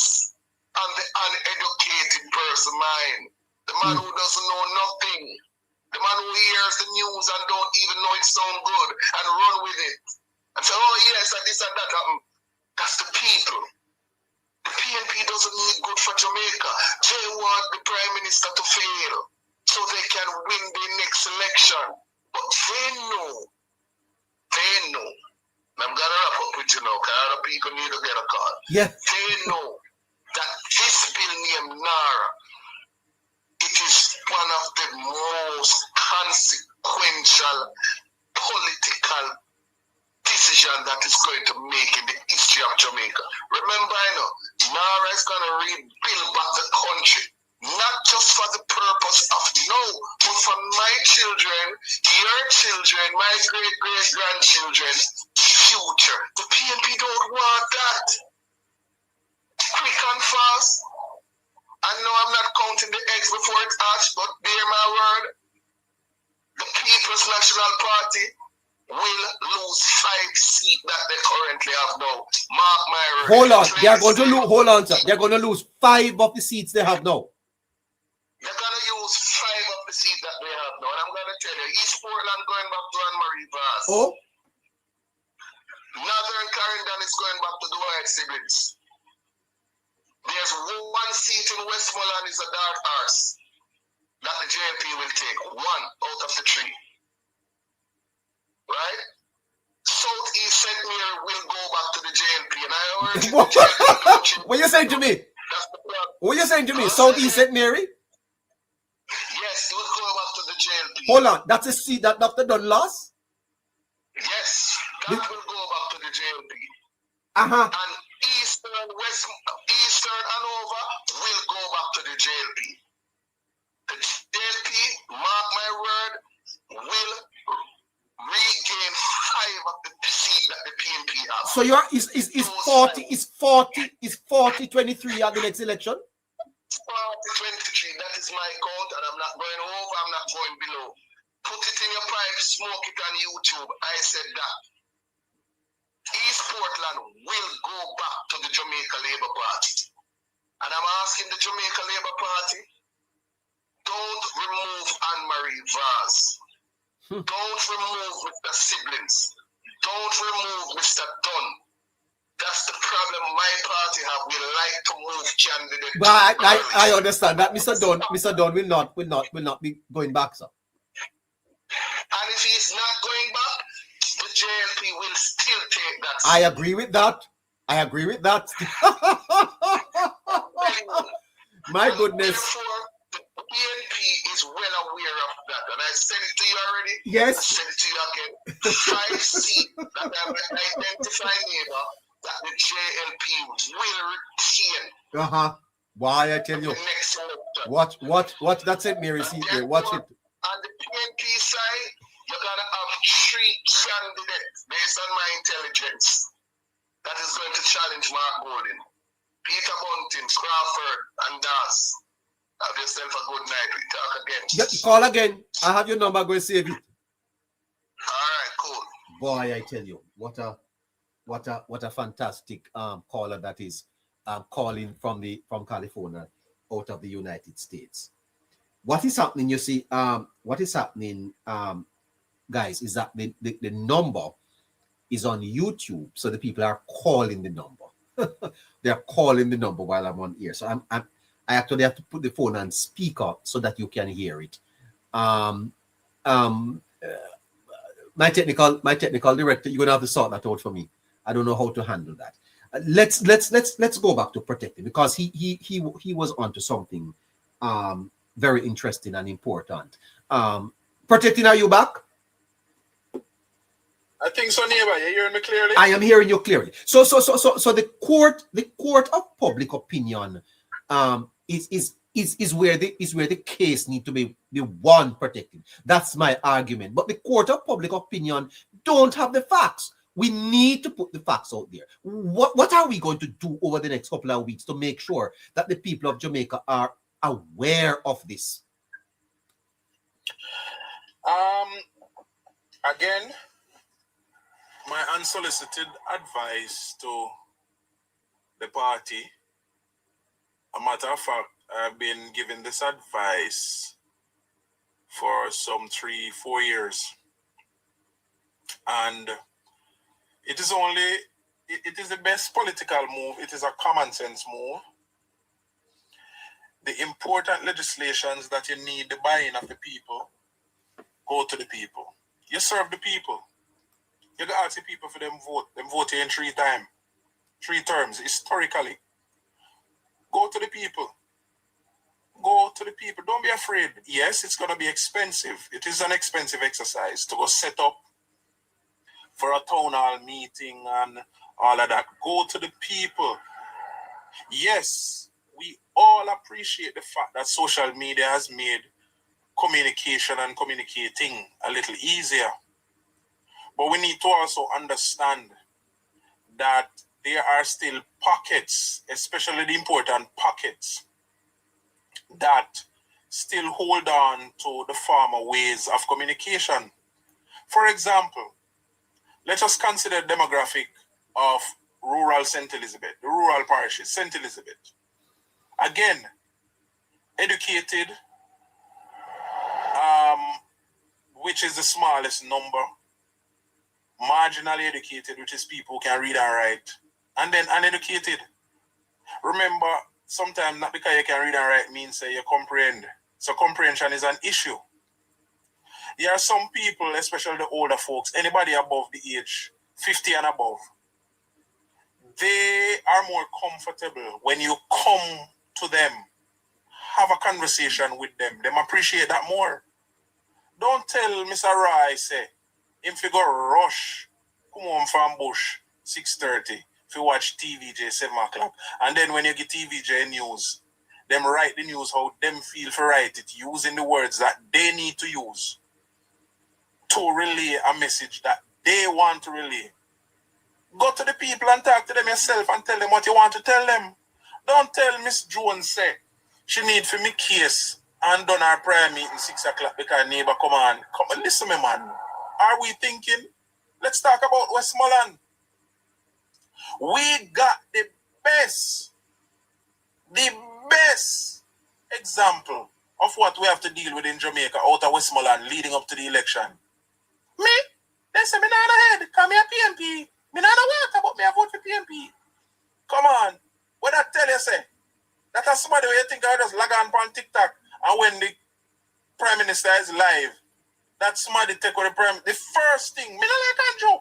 on the uneducated person mind. The man who doesn't know nothing. The man who hears the news and don't even know it sound good and run with it. And say, oh yes, and this and that happened. That's the people. The PNP doesn't need good for Jamaica. They want the Prime Minister to fail so they can win the next election. But they know. I'm going to wrap up with you now, because other people need to get a call. Yeah. They know that this bill named NaRRA, it is one of the most consequential political decision that is going to make in the history of Jamaica. Remember, NaRRA is going to rebuild back the country, not just for the purpose of but for my children, your children, my great-great-grandchildren's future. The PNP don't want that. Quick and fast. I know I'm not counting the eggs before it's hatched, but bear my word, the People's National Party will lose 5 seats that they currently have now. Mark my word. Hold on, they are going to lose. Hold on, sir. They're going to lose 5 of the seats they have now. They're going to use 5 of the seats that they have now. And I'm going to tell you, East Portland going back to NaRRA's. Oh. Northern Clarendon is going back to the White siblings. There's 1 seat in Westmoreland is a dark horse that the JLP will take. 1 out of the 3. Right? Southeast St. Mary will go back to the JLP. And I urge you What you saying to me? What you saying to me? Southeast St. Mary? Yes, it will go back to the JLP. Hold on, that's a seat that Dr. Dunn lost? Yes, that will go back to the JLP. Uh-huh. And Eastern Hanover will go back to the JLP. The JLP, mark my word, will regain 5 of the seats that the PNP has. So you are is 40-23 at the next election? 40-23, that is my count, and I'm not going over, I'm not going below. Put it in your pipe, smoke it on YouTube. I said that. East Portland will go back to the Jamaica Labour Party. And I'm asking the Jamaica Labour Party, don't remove Anne-Marie Vaz. Don't remove Mr. Siblings. Don't remove Mr. Dunn. That's the problem my party have. We like to move candidates. But I understand that Mr. Dunn will not be going back, sir. And if he's not going back, the JLP will still take that. I agree with that. My goodness. Therefore, the PNP is well aware of that. And I said it to you already. Yes. I said it to you again. 5 seats that have identified neighbor that the JLP will retain. Uh-huh. Why I tell you. Next election. Watch that's it, Mary C. Watch it. On the PNP side, you're going to have 3 candidates based on my intelligence that is going to challenge Mark Golding. Peter Bunting, Crawford, and Das. Have yourself a good night. We talk again. Yeah, call again. I have your number. Go save it. All right, cool. Boy, I tell you, what a fantastic caller that is calling from California out of the United States. What is happening, you see, what is happening, guys, is that the number is on YouTube, so the people are calling the number. They're calling the number while I'm on air. So I actually have to put the phone on speaker so that you can hear it. My technical director, you're gonna have to sort that out for me. I don't know how to handle that. Let's go back to protecting, because he was onto something very interesting and important. Protecting, are you back? I think so, neighbor. You hearing me clearly? I am hearing you clearly. So the court of public opinion is is where the case need to be the one protected. That's my argument. But the court of public opinion don't have the facts. We need to put the facts out there. What are we going to do over the next couple of weeks to make sure that the people of Jamaica are aware of this? Again, my unsolicited advice to the party, a matter of fact, I've been giving this advice for some 3-4 years. And it is the best political move. It is a common sense move. The important legislations that you need the buy-in of the people, go to the people. You serve the people. You got to ask the people for them vote. Them vote in 3 terms, historically. Go to the people. Go to the people. Don't be afraid. Yes, it's going to be expensive. It is an expensive exercise to go set up for a town hall meeting and all of that. Go to the people. Yes, we all appreciate the fact that social media has made communication and communicating a little easier. But we need to also understand that there are still pockets, especially the important pockets, that still hold on to the former ways of communication. For example, let us consider the demographic of rural St. Elizabeth, the rural parishes, St. Elizabeth. Again, educated, which is the smallest number, marginally educated, which is people who can read and write, and then uneducated. Remember, sometimes not because you can read and write means you comprehend. So comprehension is an issue. There are some people, especially the older folks, anybody above the age 50 and above, they are more comfortable when you come to them, have a conversation with them. They appreciate that more. Don't tell Mr. Roy, say, if you go rush, come home from bush, 6:30, if you watch TVJ 7 o'clock, and then when you get TVJ news, them write the news how them feel for write it, using the words that they need to use to relay a message that they want to relay. Go to the people and talk to them yourself and tell them what you want to tell them. Don't tell Miss Jones, say, she need for me case and done our prayer meeting 6 o'clock because neighbor come on. Come on, listen me, man. Are we thinking? Let's talk about Westmoreland. We got the best example of what we have to deal with in Jamaica out of Westmoreland leading up to the election. Me? They say me not ahead. Come here, PMP. Me not work about me. I vote for PMP. Come on. What I tell you, say? That is somebody where you think I just log on TikTok and when the Prime Minister is live, that somebody take over the first thing. Me not like Andrew.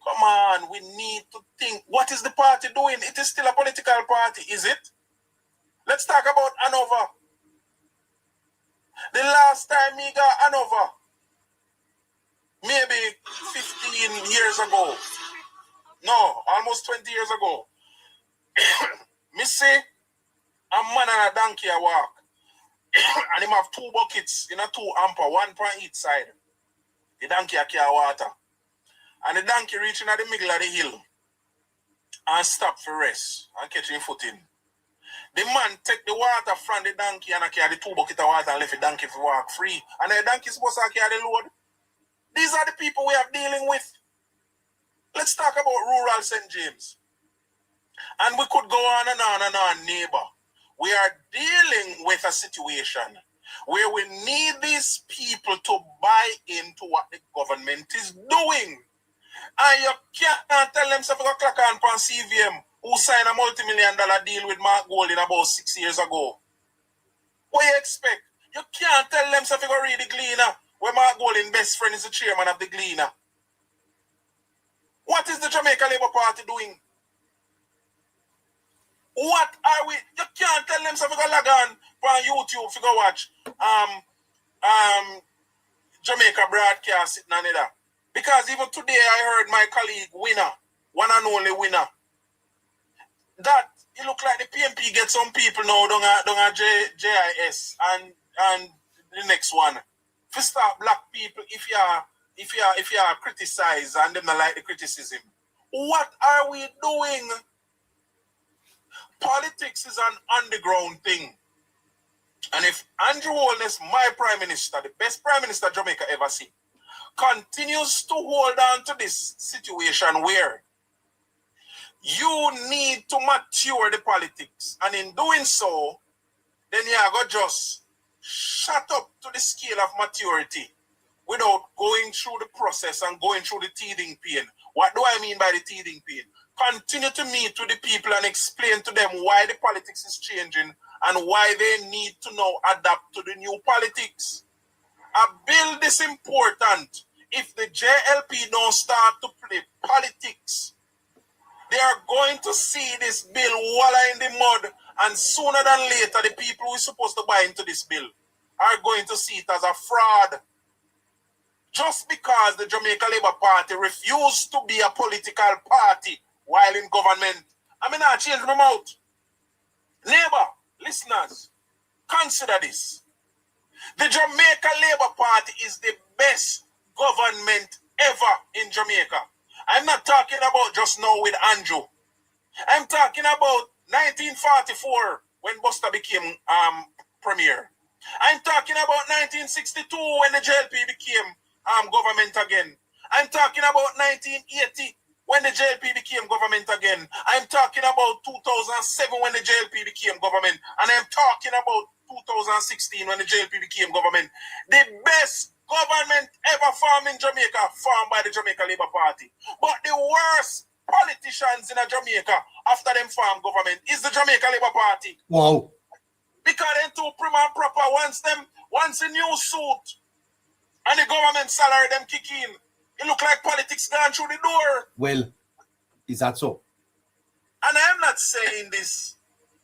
Come on. We need to think. What is the party doing? It is still a political party, is it? Let's talk about Hanover. The last time me got Hanover, maybe 15 years ago. No, almost 20 years ago. Me see a man and a donkey a walk. And him have 2 buckets in a 2 amper, 1 per each side. The donkey a carry water. And the donkey reaching at the middle of the hill and stop for rest and catch him footing. The man take the water from the donkey and carry the 2 buckets of water and left the donkey to walk free. And the donkey is supposed to carry the load. These are the people we are dealing with. Let's talk about rural St. James. And we could go on and on and on, neighbor. We are dealing with a situation where we need these people to buy into what the government is doing. And you can't tell them something like clock on CVM who signed a multi-million-dollar deal with Mark Gold in about 6 years ago. What do you expect? You can't tell them something to read the Gleaner where Mark Gold's best friend is the chairman of the Gleaner. What is the Jamaica Labour Party doing? What are we? You can't tell them something to log on YouTube to go watch Jamaica broadcast sitting on it. Because even today I heard my colleague winner, one and only winner, that it look like the PMP get some people now down at JIS and the next one. If start black people, if you are criticized and them not like the criticism, what are we doing? Politics is an underground thing. And if Andrew Holness, my prime minister, the best prime minister Jamaica ever seen, continues to hold on to this situation where you need to mature the politics, and in doing so, then you are going to just shut up to the scale of maturity without going through the process and going through the teething pain. What do I mean by the teething pain? Continue to meet with the people and explain to them why the politics is changing and why they need to now adapt to the new politics. A bill is important. If the JLP don't start to play politics, they are going to see this bill walla in the mud, and sooner than later, the people who are supposed to buy into this bill are going to see it as a fraud. Just because the Jamaica Labour Party refused to be a political party while in government, I mean, I change my mouth. Labour, listeners, consider this. The Jamaica Labour Party is the best government ever in Jamaica. I'm not talking about just now with Andrew. I'm talking about 1944 when Buster became premier. I'm talking about 1962 when the JLP became government again. I'm talking about 1980 when the JLP became government again. I'm talking about 2007 when the JLP became government. And I'm talking about 2016 when the JLP became government. The best government ever formed in Jamaica, formed by the Jamaica Labour Party. But the worst politicians in Jamaica after them form government is the Jamaica Labour Party. Wow. Because them too prim and proper, once a new suit and the government salary them kick in, it look like politics gone through the door. Well, is that so? And I'm not saying this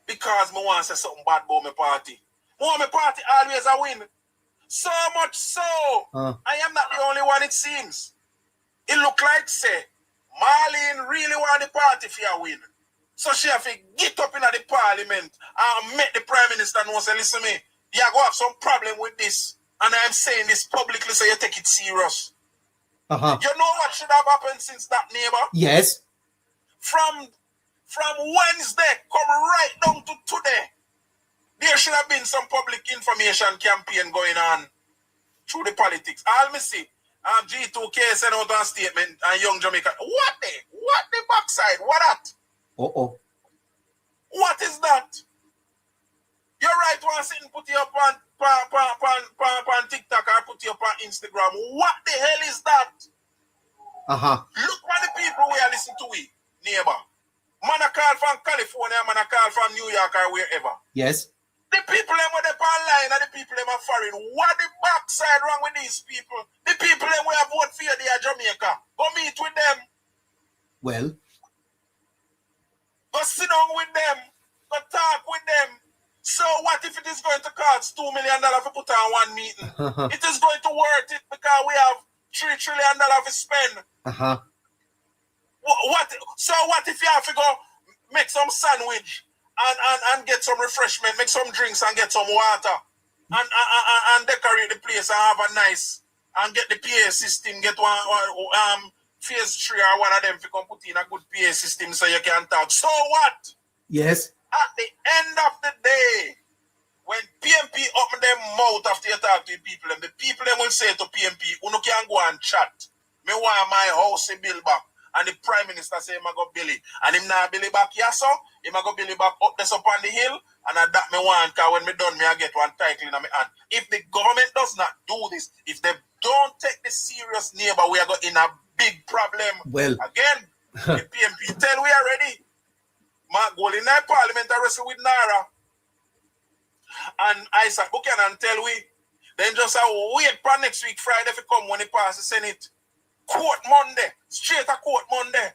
because I want to say something bad about my party. I want my party always a win. So much so, I am not the only one, it seems. It look like, say, Marlene really want the party for a win. So she have to get up in the parliament and make the prime minister know, say, listen me, you go have some problem with this. And I'm saying this publicly so you take it serious. You know what should have happened since that, neighbor? Yes. From Wednesday, come right down to today, there should have been some public information campaign going on through the politics. All me see, G2K sent out a statement and Young Jamaica. What the backside? What that? What is that? You're right, one sitting put you up on TikTok or put you up on Instagram. What the hell is that? Look at the people we are listening to, we, neighbor. Man a call from California, man a call from New York or wherever. Yes. The people them with the online and the people them are foreign. What the backside wrong with these people? The people them we have vote for you, they are Jamaica. Go meet with them. Well. Go sit down with them. Go talk with them. So what if it is going to cost $2 million to put on one meeting? It is going to worth it because we have $3 trillion to spend. So what if you have to go make some sandwich and get some refreshment, make some drinks and get some water and decorate the place and have a nice and get the PA system, get one phase 3 or one of them if you can put in a good PA system so you can talk. So what? Yes. At the end of the day, when PMP open their mouth after you talk to the people them will say to PMP, you can go and chat. Me want my house in bill back. And the prime minister say, "I go Billy." And him now Billy back here, so him go Billy back up this up on the hill. And that me want, because when me done, me I get one title in my hand. If the government does not do this, if they don't take this serious, neighbor, we are going in a big problem. Well, again, the PMP tell we are ready. Mark go in that parliament and wrestle with NaRRA. And Isaac Buchanan tell we, then just wait for next week Friday if it come when it pass the Senate. Court Monday, straight a court Monday.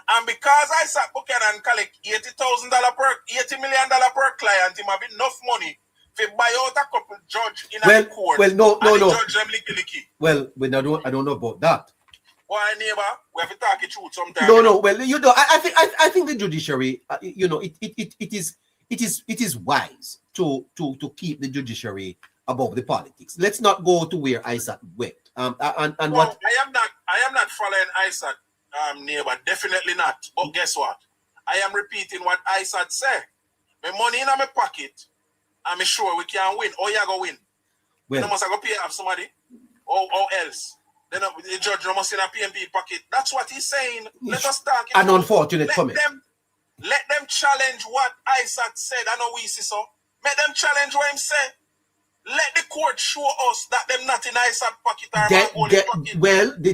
And because Isaac Buchanan collect $80 million per client, him have enough money to buy out a couple judge in the court. Well, no. Judge them licky. Well, I don't know about that. Why, neighbor? We have to talk it through sometimes. No. Well, I think the judiciary, it is wise to keep the judiciary above the politics. Let's not go to where Isaac went. And no, what I am not following Isaac, neighbor. Definitely not. But guess what? I am repeating what Isaac said. My money in my pocket. I'm sure we can win. Or you go win. well, You must go pay off somebody. Or else. Then the judge must in a PMP pocket. That's what he's saying. Let us talk. An unfortunate comment. Let them challenge what Isaac said. I know we see so. Let them challenge what him said. Let the court show us that them not in Isaac pocket or pocket. Well, the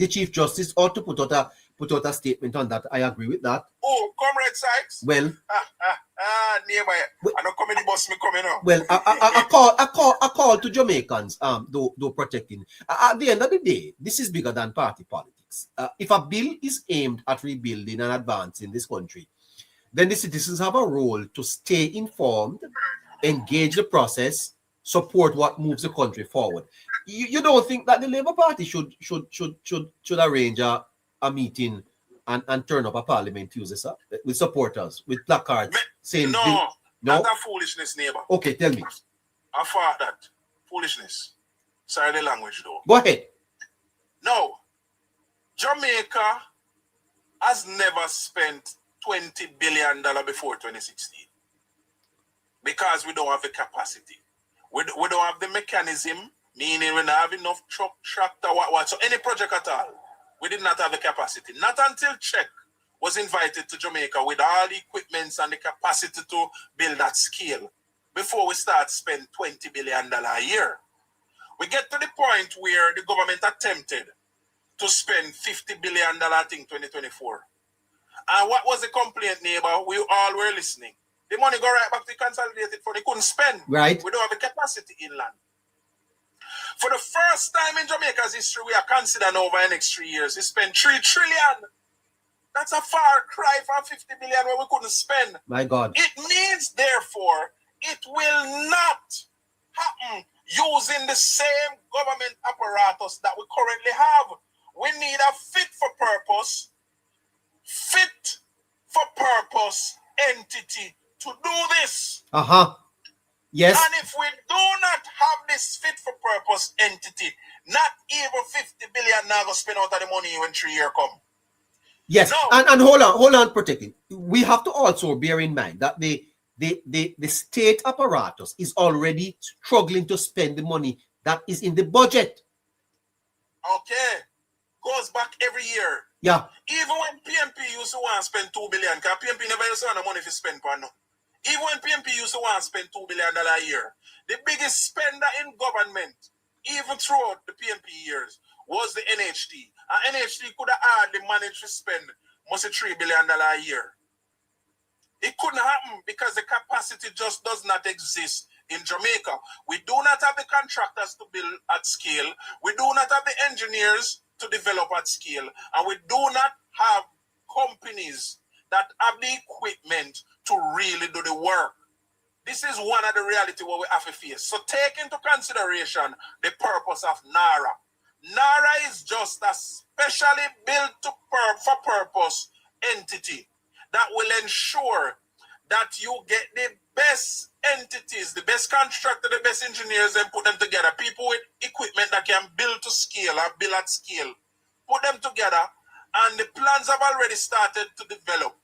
Chief Justice ought to put out a statement on that. I agree with that. Oh, Comrade Sykes. Well, nearby. I don't come in the bus. Me coming now. Well, a call to Jamaicans. Though protecting. At the end of the day, this is bigger than party politics. If a bill is aimed at rebuilding and advancing this country, then the citizens have a role to stay informed, engage the process, support what moves the country forward. You don't think that the Labour Party should arrange a meeting and turn up a parliament Tuesday, with supporters, with placards saying no, that's a foolishness, neighbor. Okay, tell me. I thought that foolishness. Sorry the language though. Go ahead. No, Jamaica has never spent $20 billion before 2016 because we don't have the capacity. We don't have the mechanism, meaning we don't have enough truck, tractor, what. So any project at all, we did not have the capacity. Not until Czech was invited to Jamaica with all the equipments and the capacity to build that scale before we start spend $20 billion a year. We get to the point where the government attempted to spend $50 billion, I think, 2024. And what was the complaint, neighbor? We all were listening. The money go right back to the consolidated fund. They couldn't spend. Right. We don't have the capacity inland. For the first time in Jamaica's history, we are considering over the next 3 years, we spend $3 trillion. That's a far cry from $50 billion where we couldn't spend. My God. It means, therefore, it will not happen using the same government apparatus that we currently have. We need a fit for purpose entity to do this. Yes. And if we do not have this fit for purpose entity, not even $50 billion now go spend out of the money when 3 years come. Yes. No. And hold on, protecting. We have to also bear in mind that the state apparatus is already struggling to spend the money that is in the budget. Okay. Goes back every year. Yeah. Even when PMP used to want to spend $2 billion, because PMP never used to want the money to spend for no. Even when PMP used to want to spend $2 billion a year, the biggest spender in government, even throughout the PMP years, was the NHT. And NHT could have hardly managed to spend almost $3 billion a year. It couldn't happen because the capacity just does not exist in Jamaica. We do not have the contractors to build at scale. We do not have the engineers to develop at scale. And we do not have companies that have the equipment to really do the work. This is one of the reality what we have to face. So take into consideration the purpose of NaRRA. NaRRA is just a specially built for purpose entity that will ensure that you get the best entities, the best contractor, the best engineers, and put them together. People with equipment that can build to scale or build at scale. Put them together, and the plans have already started to develop.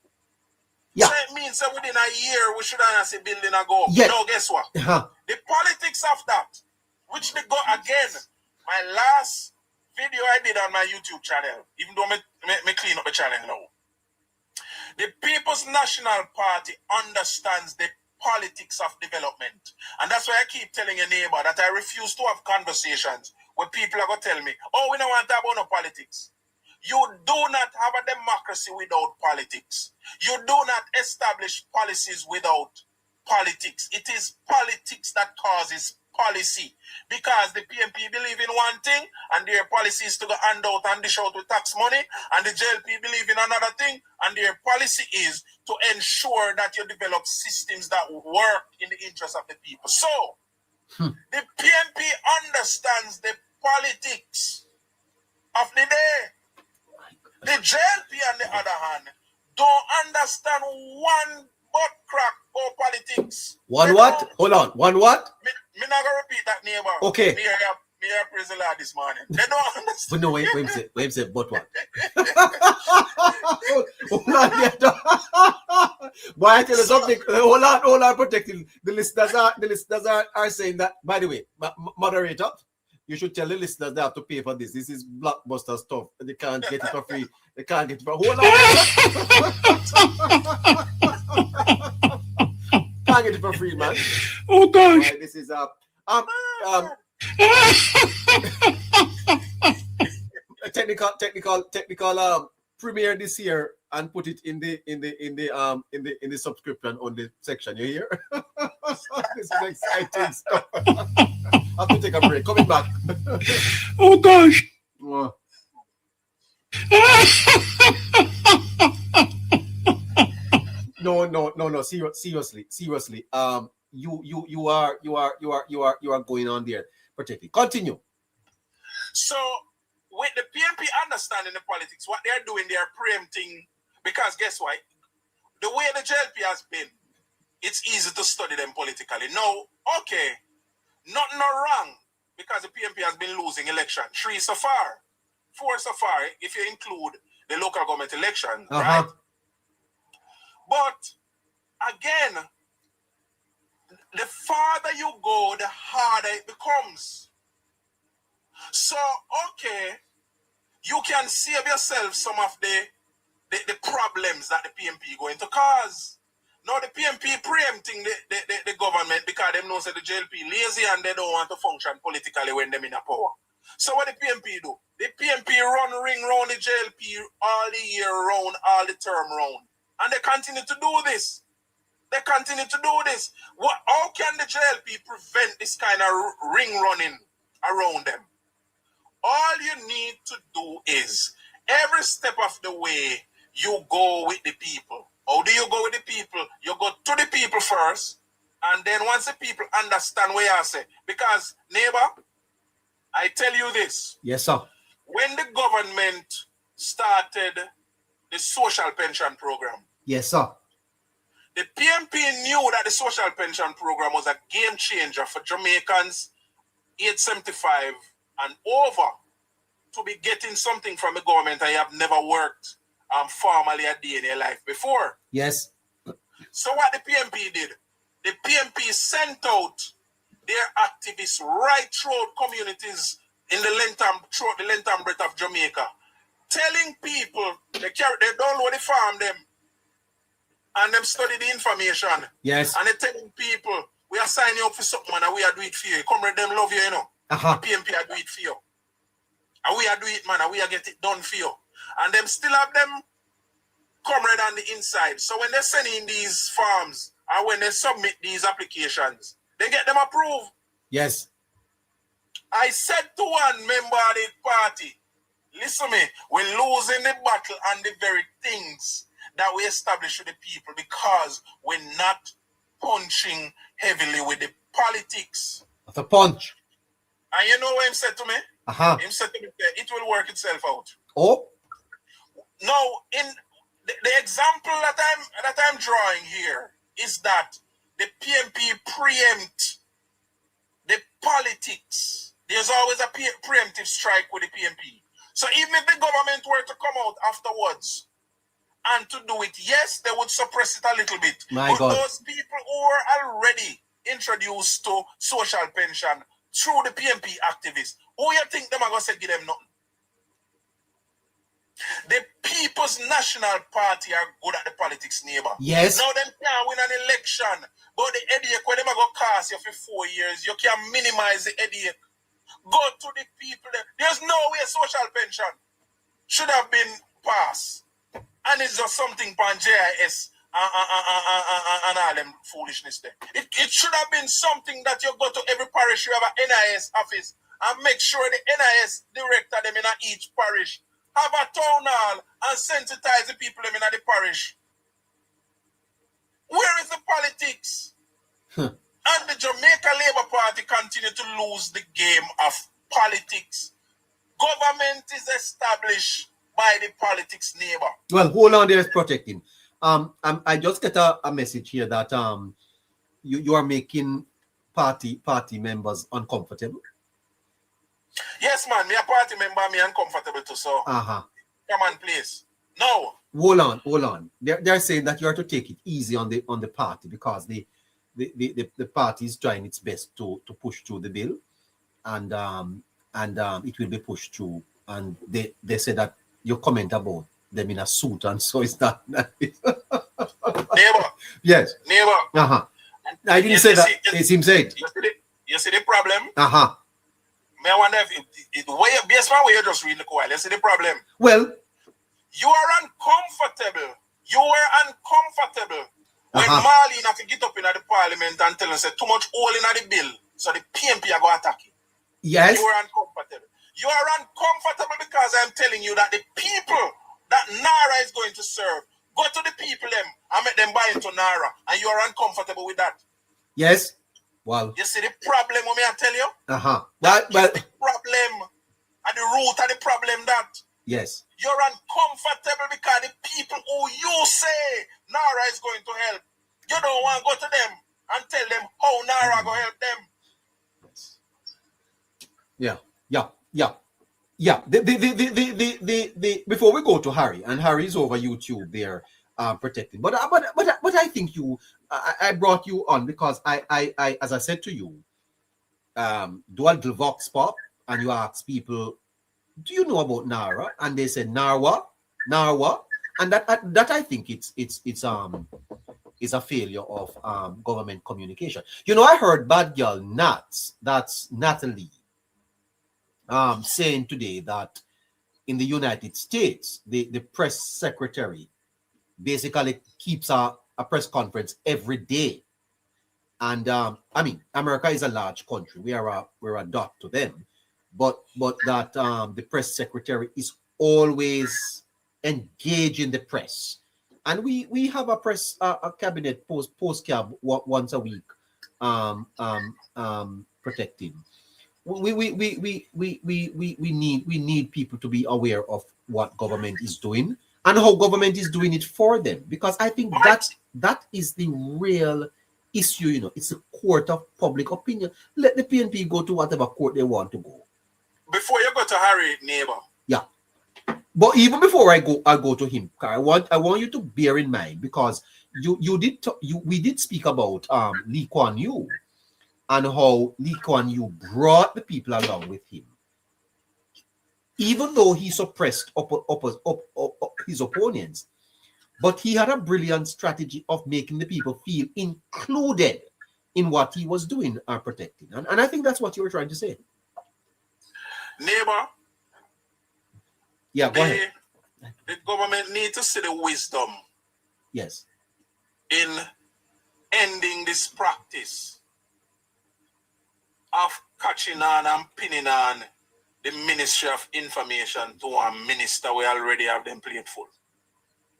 Yeah. So it means that within a year, we should have a building a go. Yeah. No, guess what? The politics of that, which they go again, my last video I did on my YouTube channel, even though me clean up the channel now. The People's National Party understands the politics of development. And that's why I keep telling your neighbor that I refuse to have conversations where people are going to tell me, oh, we don't want to talk about no politics. You do not have a democracy without politics. You do not establish policies without politics. It is politics that causes policy. Because the PMP believe in one thing and their policy is to go hand out and dish out with tax money, and the JLP believe in another thing and their policy is to ensure that you develop systems that work in the interest of the people. So, the PMP understands the politics of the day. The JLP, on the other hand, don't understand one butt crack or politics. One what? Hold on. One what? Me not gonna repeat that, neighbor. Okay. Me here praise the Lord this morning. They don't understand. But no, wait a minute, but what? Hold on, yeah. Boy, I tell you something. Hold on, protecting. The listeners are saying that, by the way, moderator, you should tell the listeners they have to pay for this. This is blockbuster stuff. They can't get it for free. They can't get it for hold on. Can't get it for free, man. Oh gosh. Boy, this is technical premiere this year and put it in the subscription on the section. You hear? This is exciting stuff. I have to take a break. Coming back. Oh gosh. No. Seriously. You are going on there. Particularly. Continue. So, with the PNP understanding the politics, what they're doing, they're preempting, because guess what? The way the JLP has been, it's easy to study them politically. No, okay, nothing wrong, because the PNP has been losing election 3 so far, 4 so far, if you include the local government election, right? But, again, the farther you go, the harder it becomes. So, okay, you can save yourself some of the problems that the PNP going to cause. Now, the PNP preempting the government because they know that the JLP lazy and they don't want to function politically when they're in a power. So, what the PNP do? The PNP run ring round the JLP all the year round, all the term round. And they continue to do this. How can the JLP prevent this kind of ring running around them? All you need to do is, every step of the way, you go with the people. How do you go with the people? You go to the people first, and then once the people understand what you say, because, neighbor, I tell you this. Yes, sir. When the government started the social pension program, yes, sir, the PNP knew that the social pension program was a game changer for Jamaicans 875 and over to be getting something from the government and you have never worked formally a day in your life before. Yes. So what the PNP did, the PNP sent out their activists right throughout communities in throughout the length and breadth of Jamaica, telling people they download the farm them and them study the information. Yes. And they telling people, we are signing you up for something and we are doing it for you. Come with them love you, you know. The PNP are do it for you. And we are do it, man, and we are get it done for you. And them still have them comrade on the inside. So when they're sending these forms and when they submit these applications, they get them approved. Yes. I said to one member of the party, listen me, we're losing the battle on the very things that we establish with the people because we're not punching heavily with the politics. That's a punch. And you know what he said to me? He said to me, it will work itself out. Oh. Now, in the example that I'm drawing here is that the PNP preempt the politics. There's always a preemptive strike with the PNP. So even if the government were to come out afterwards and to do it, yes, they would suppress it a little bit. But those people who are already introduced to social pension through the PNP activists, who you think them are going to say give them nothing? The People's National Party are good at the politics, neighbor. Yes. Now them can't win an election, but the headache when them are going to cost you for 4 years, you can minimize the headache. Go to the people. There's no way social pension should have been passed. And it's just something on JIS and all them foolishness there. It should have been something that you go to every parish, you have an NIS office, and make sure the NIS director them in each parish have a town hall and sensitize the people them in the parish. Where is the politics? And the Jamaica Labour Party continue to lose the game of politics. Government is established by the politics neighbor. Well, hold on, there's protecting. I just get a message here that you are making party members uncomfortable. Yes, man, me a party member, me uncomfortable too. So Uh-huh. come on, please. No. Hold on. They're saying that you are to take it easy on the party because the party is trying its best to push through the bill, and it will be pushed through. And they say that your comment about them in a suit and so is that. Neighbor. Yes. Neighbor. Uh-huh. I didn't say that. It seems said. You see the problem? Uh-huh. Me wonder if the way based on where you just read the while. You see the problem? Well, you are uncomfortable. You were uncomfortable when Marlene have to get up in the parliament and tell us too much hole in the bill, so the PMP are going to attack you. Yes. You are uncomfortable. You are uncomfortable because I'm telling you that the people that NaRRA is going to serve, go to the people them and make them buy into NaRRA, and you are uncomfortable with that. Yes. Well, you see the problem, what I tell you? Well, the problem and the root of the problem that. Yes. You're uncomfortable because the people who you say NaRRA is going to help, you don't want to go to them and tell them how NaRRA going to help them. Yeah. The before we go to Harry, and Harry is over YouTube there, protecting. But I think I brought you on because I as I said to you, do a little vox pop, and you ask people, do you know about NaRRA? And they said NaRRA, and that I think it's a failure of government communication. You know, I heard bad girl Nats, that's Natalie, saying today that in the United States, the press secretary basically keeps a press conference every day. And I mean, America is a large country. We're a dot to them. But that the press secretary is always engaging the press. And we have a press a cabinet post cab once a week protecting. We need people to be aware of what government is doing and how government is doing it for them, because I think that is the real issue. You know, it's a court of public opinion. Let the PNP go to whatever court they want to go. Before you go to Harry, neighbor. Yeah, but even before I go to him, I want you to bear in mind, because we did speak about Lee Kuan Yew and how Lee Kuan Yew brought the people along with him, even though he suppressed his opponents. But he had a brilliant strategy of making the people feel included in what he was doing and protecting. And I think that's what you were trying to say. Neighbor. Yeah, go ahead. The government needs to see the wisdom. Yes. In ending this practice of catching on and pinning on the Ministry of Information to a minister we already have them played full.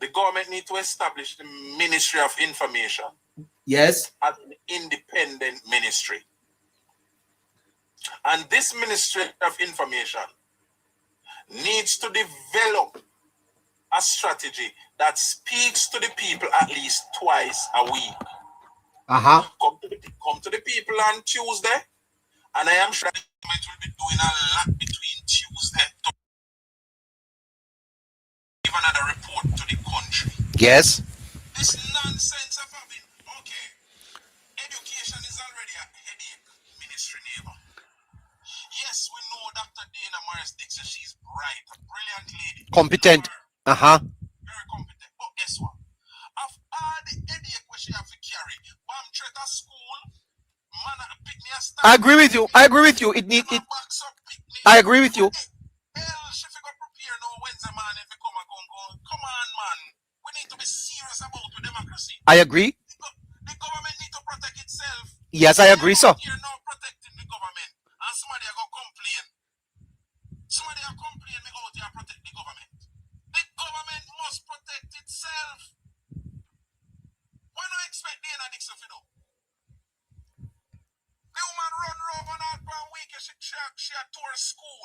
The government needs to establish the Ministry of Information. Yes. As an independent ministry. And this Ministry of Information needs to develop a strategy that speaks to the people at least twice a week. Come to the people on Tuesday, and I am sure the government will be doing a lot between Tuesday to give another report to the country. Yes. This nonsense of having, okay, education is already a headache, ministry neighbor. Yes, we know Dr. Dana Morris Dixon, she's bright, a brilliant lady. Competent. Very competent. But guess what? Of all the headache where she have to carry, bomb threat at school, man, pick me a star. I agree with you. I agree with you. Hell, she figure prepare now Wednesday man if you come and go. Come on, man. We need to be serious about the democracy. I agree. The government need to protect itself. Yes, I agree, sir. You're not protecting the government. And somebody are going to complain. Somebody are complaining me out here protect the government. The government must protect itself. Why not expect Dana Dixon to do? The woman run over and out for a week and she had tour school.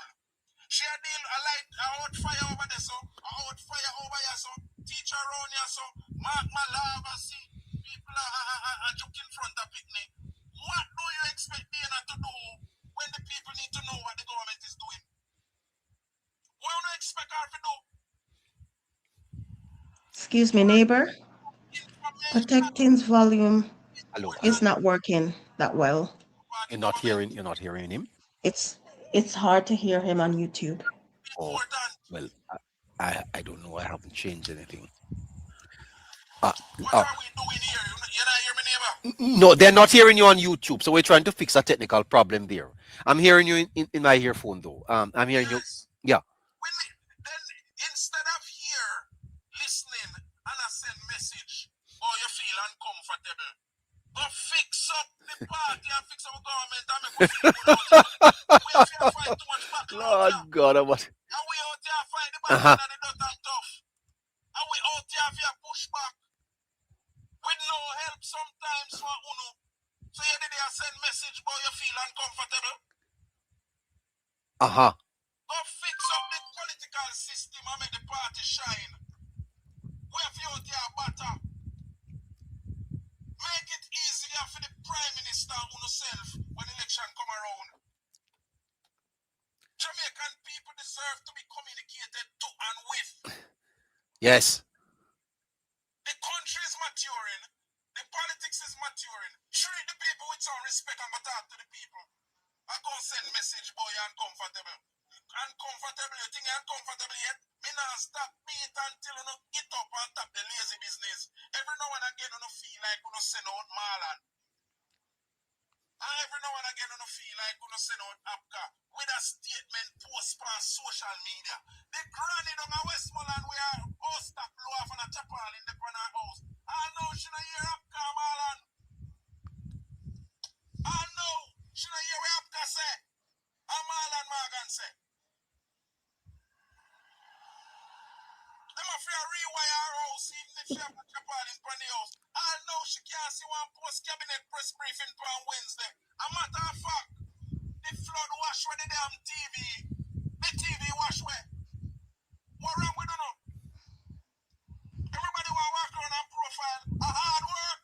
She a deal a light a out fire over there, so a out fire over here, so teacher around here, so Mark my lava, see people are joke in front of picnic. What do you expect Dana to do when the people need to know what the government is doing? What do you expect her to do? Excuse me, neighbor. Protecting's volume Hello. is not working that well. You're not hearing him? It's hard to hear him on YouTube. Oh, well, I don't know. I haven't changed anything. What are we doing here? You not hear me, neighbor? No, they're not hearing you on YouTube, so we're trying to fix a technical problem there. I'm hearing you in my earphone, though. I'm hearing you. Yeah. Then instead of here listening and I send message, or you feel uncomfortable, go fix up the party and fix up the government and make us feel good out here. We have to fight too much battle out Lord here. God, what? And we out here fight the battle and the dirt and tough. And we out here for push back with no help sometimes for Uno. So you did send message, but you feel uncomfortable. Go fix up the political system and make the party shine. We have out here batter. Make it easier for the Prime Minister himself when election come around. Jamaican people deserve to be communicated to and with. Yes. The country is maturing. The politics is maturing. Treat the people with some respect and go talk to the people. I go send message, boy, you're uncomfortable. Uncomfortable, you think you're uncomfortable yet? Me not stop beat until you get up and tap the lazy business. Every now and again, you feel like you send out Marlon. And every now and again, you feel like you send out Apka with a statement post on social media. The granny down at Westmoreland where house that blow off on a chapel in the front of her house. I know she not hear Apka, Marlon. I know she not hear what Apka say. And Marlon Morgan say. Them afraid to rewire her house even if she have a chapel in front of the house. I know she can't see one post cabinet press briefing on Wednesday. A matter of fact, the flood wash where the damn TV. The TV wash where. What wrong with you now? Everybody want to walk around and profile a hard work.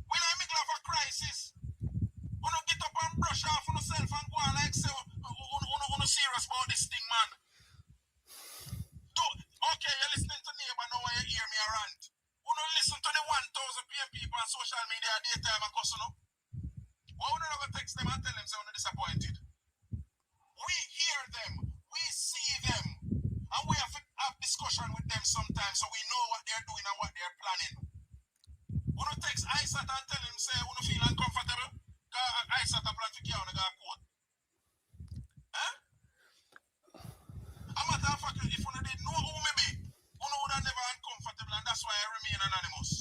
We not in the middle of a crisis. You don't get up and brush off on yourself and go on like say, you serious about this thing, man. Okay, you're listening to neighbor now when you hear me a rant. You don't listen to the 1,000 PM people on social media at daytime and cuss, you know? Why would you not go text them and tell them so you're disappointed? We hear them, we see them, and we have to have discussion with them sometimes so we know what they're doing and what they're planning. You don't text Isat and tell him, say, you don't feel uncomfortable? Because Isat a plan to get on a quote. Huh? A matter of fact, if you didn't know who me be, you would have never uncomfortable, and that's why I remain anonymous.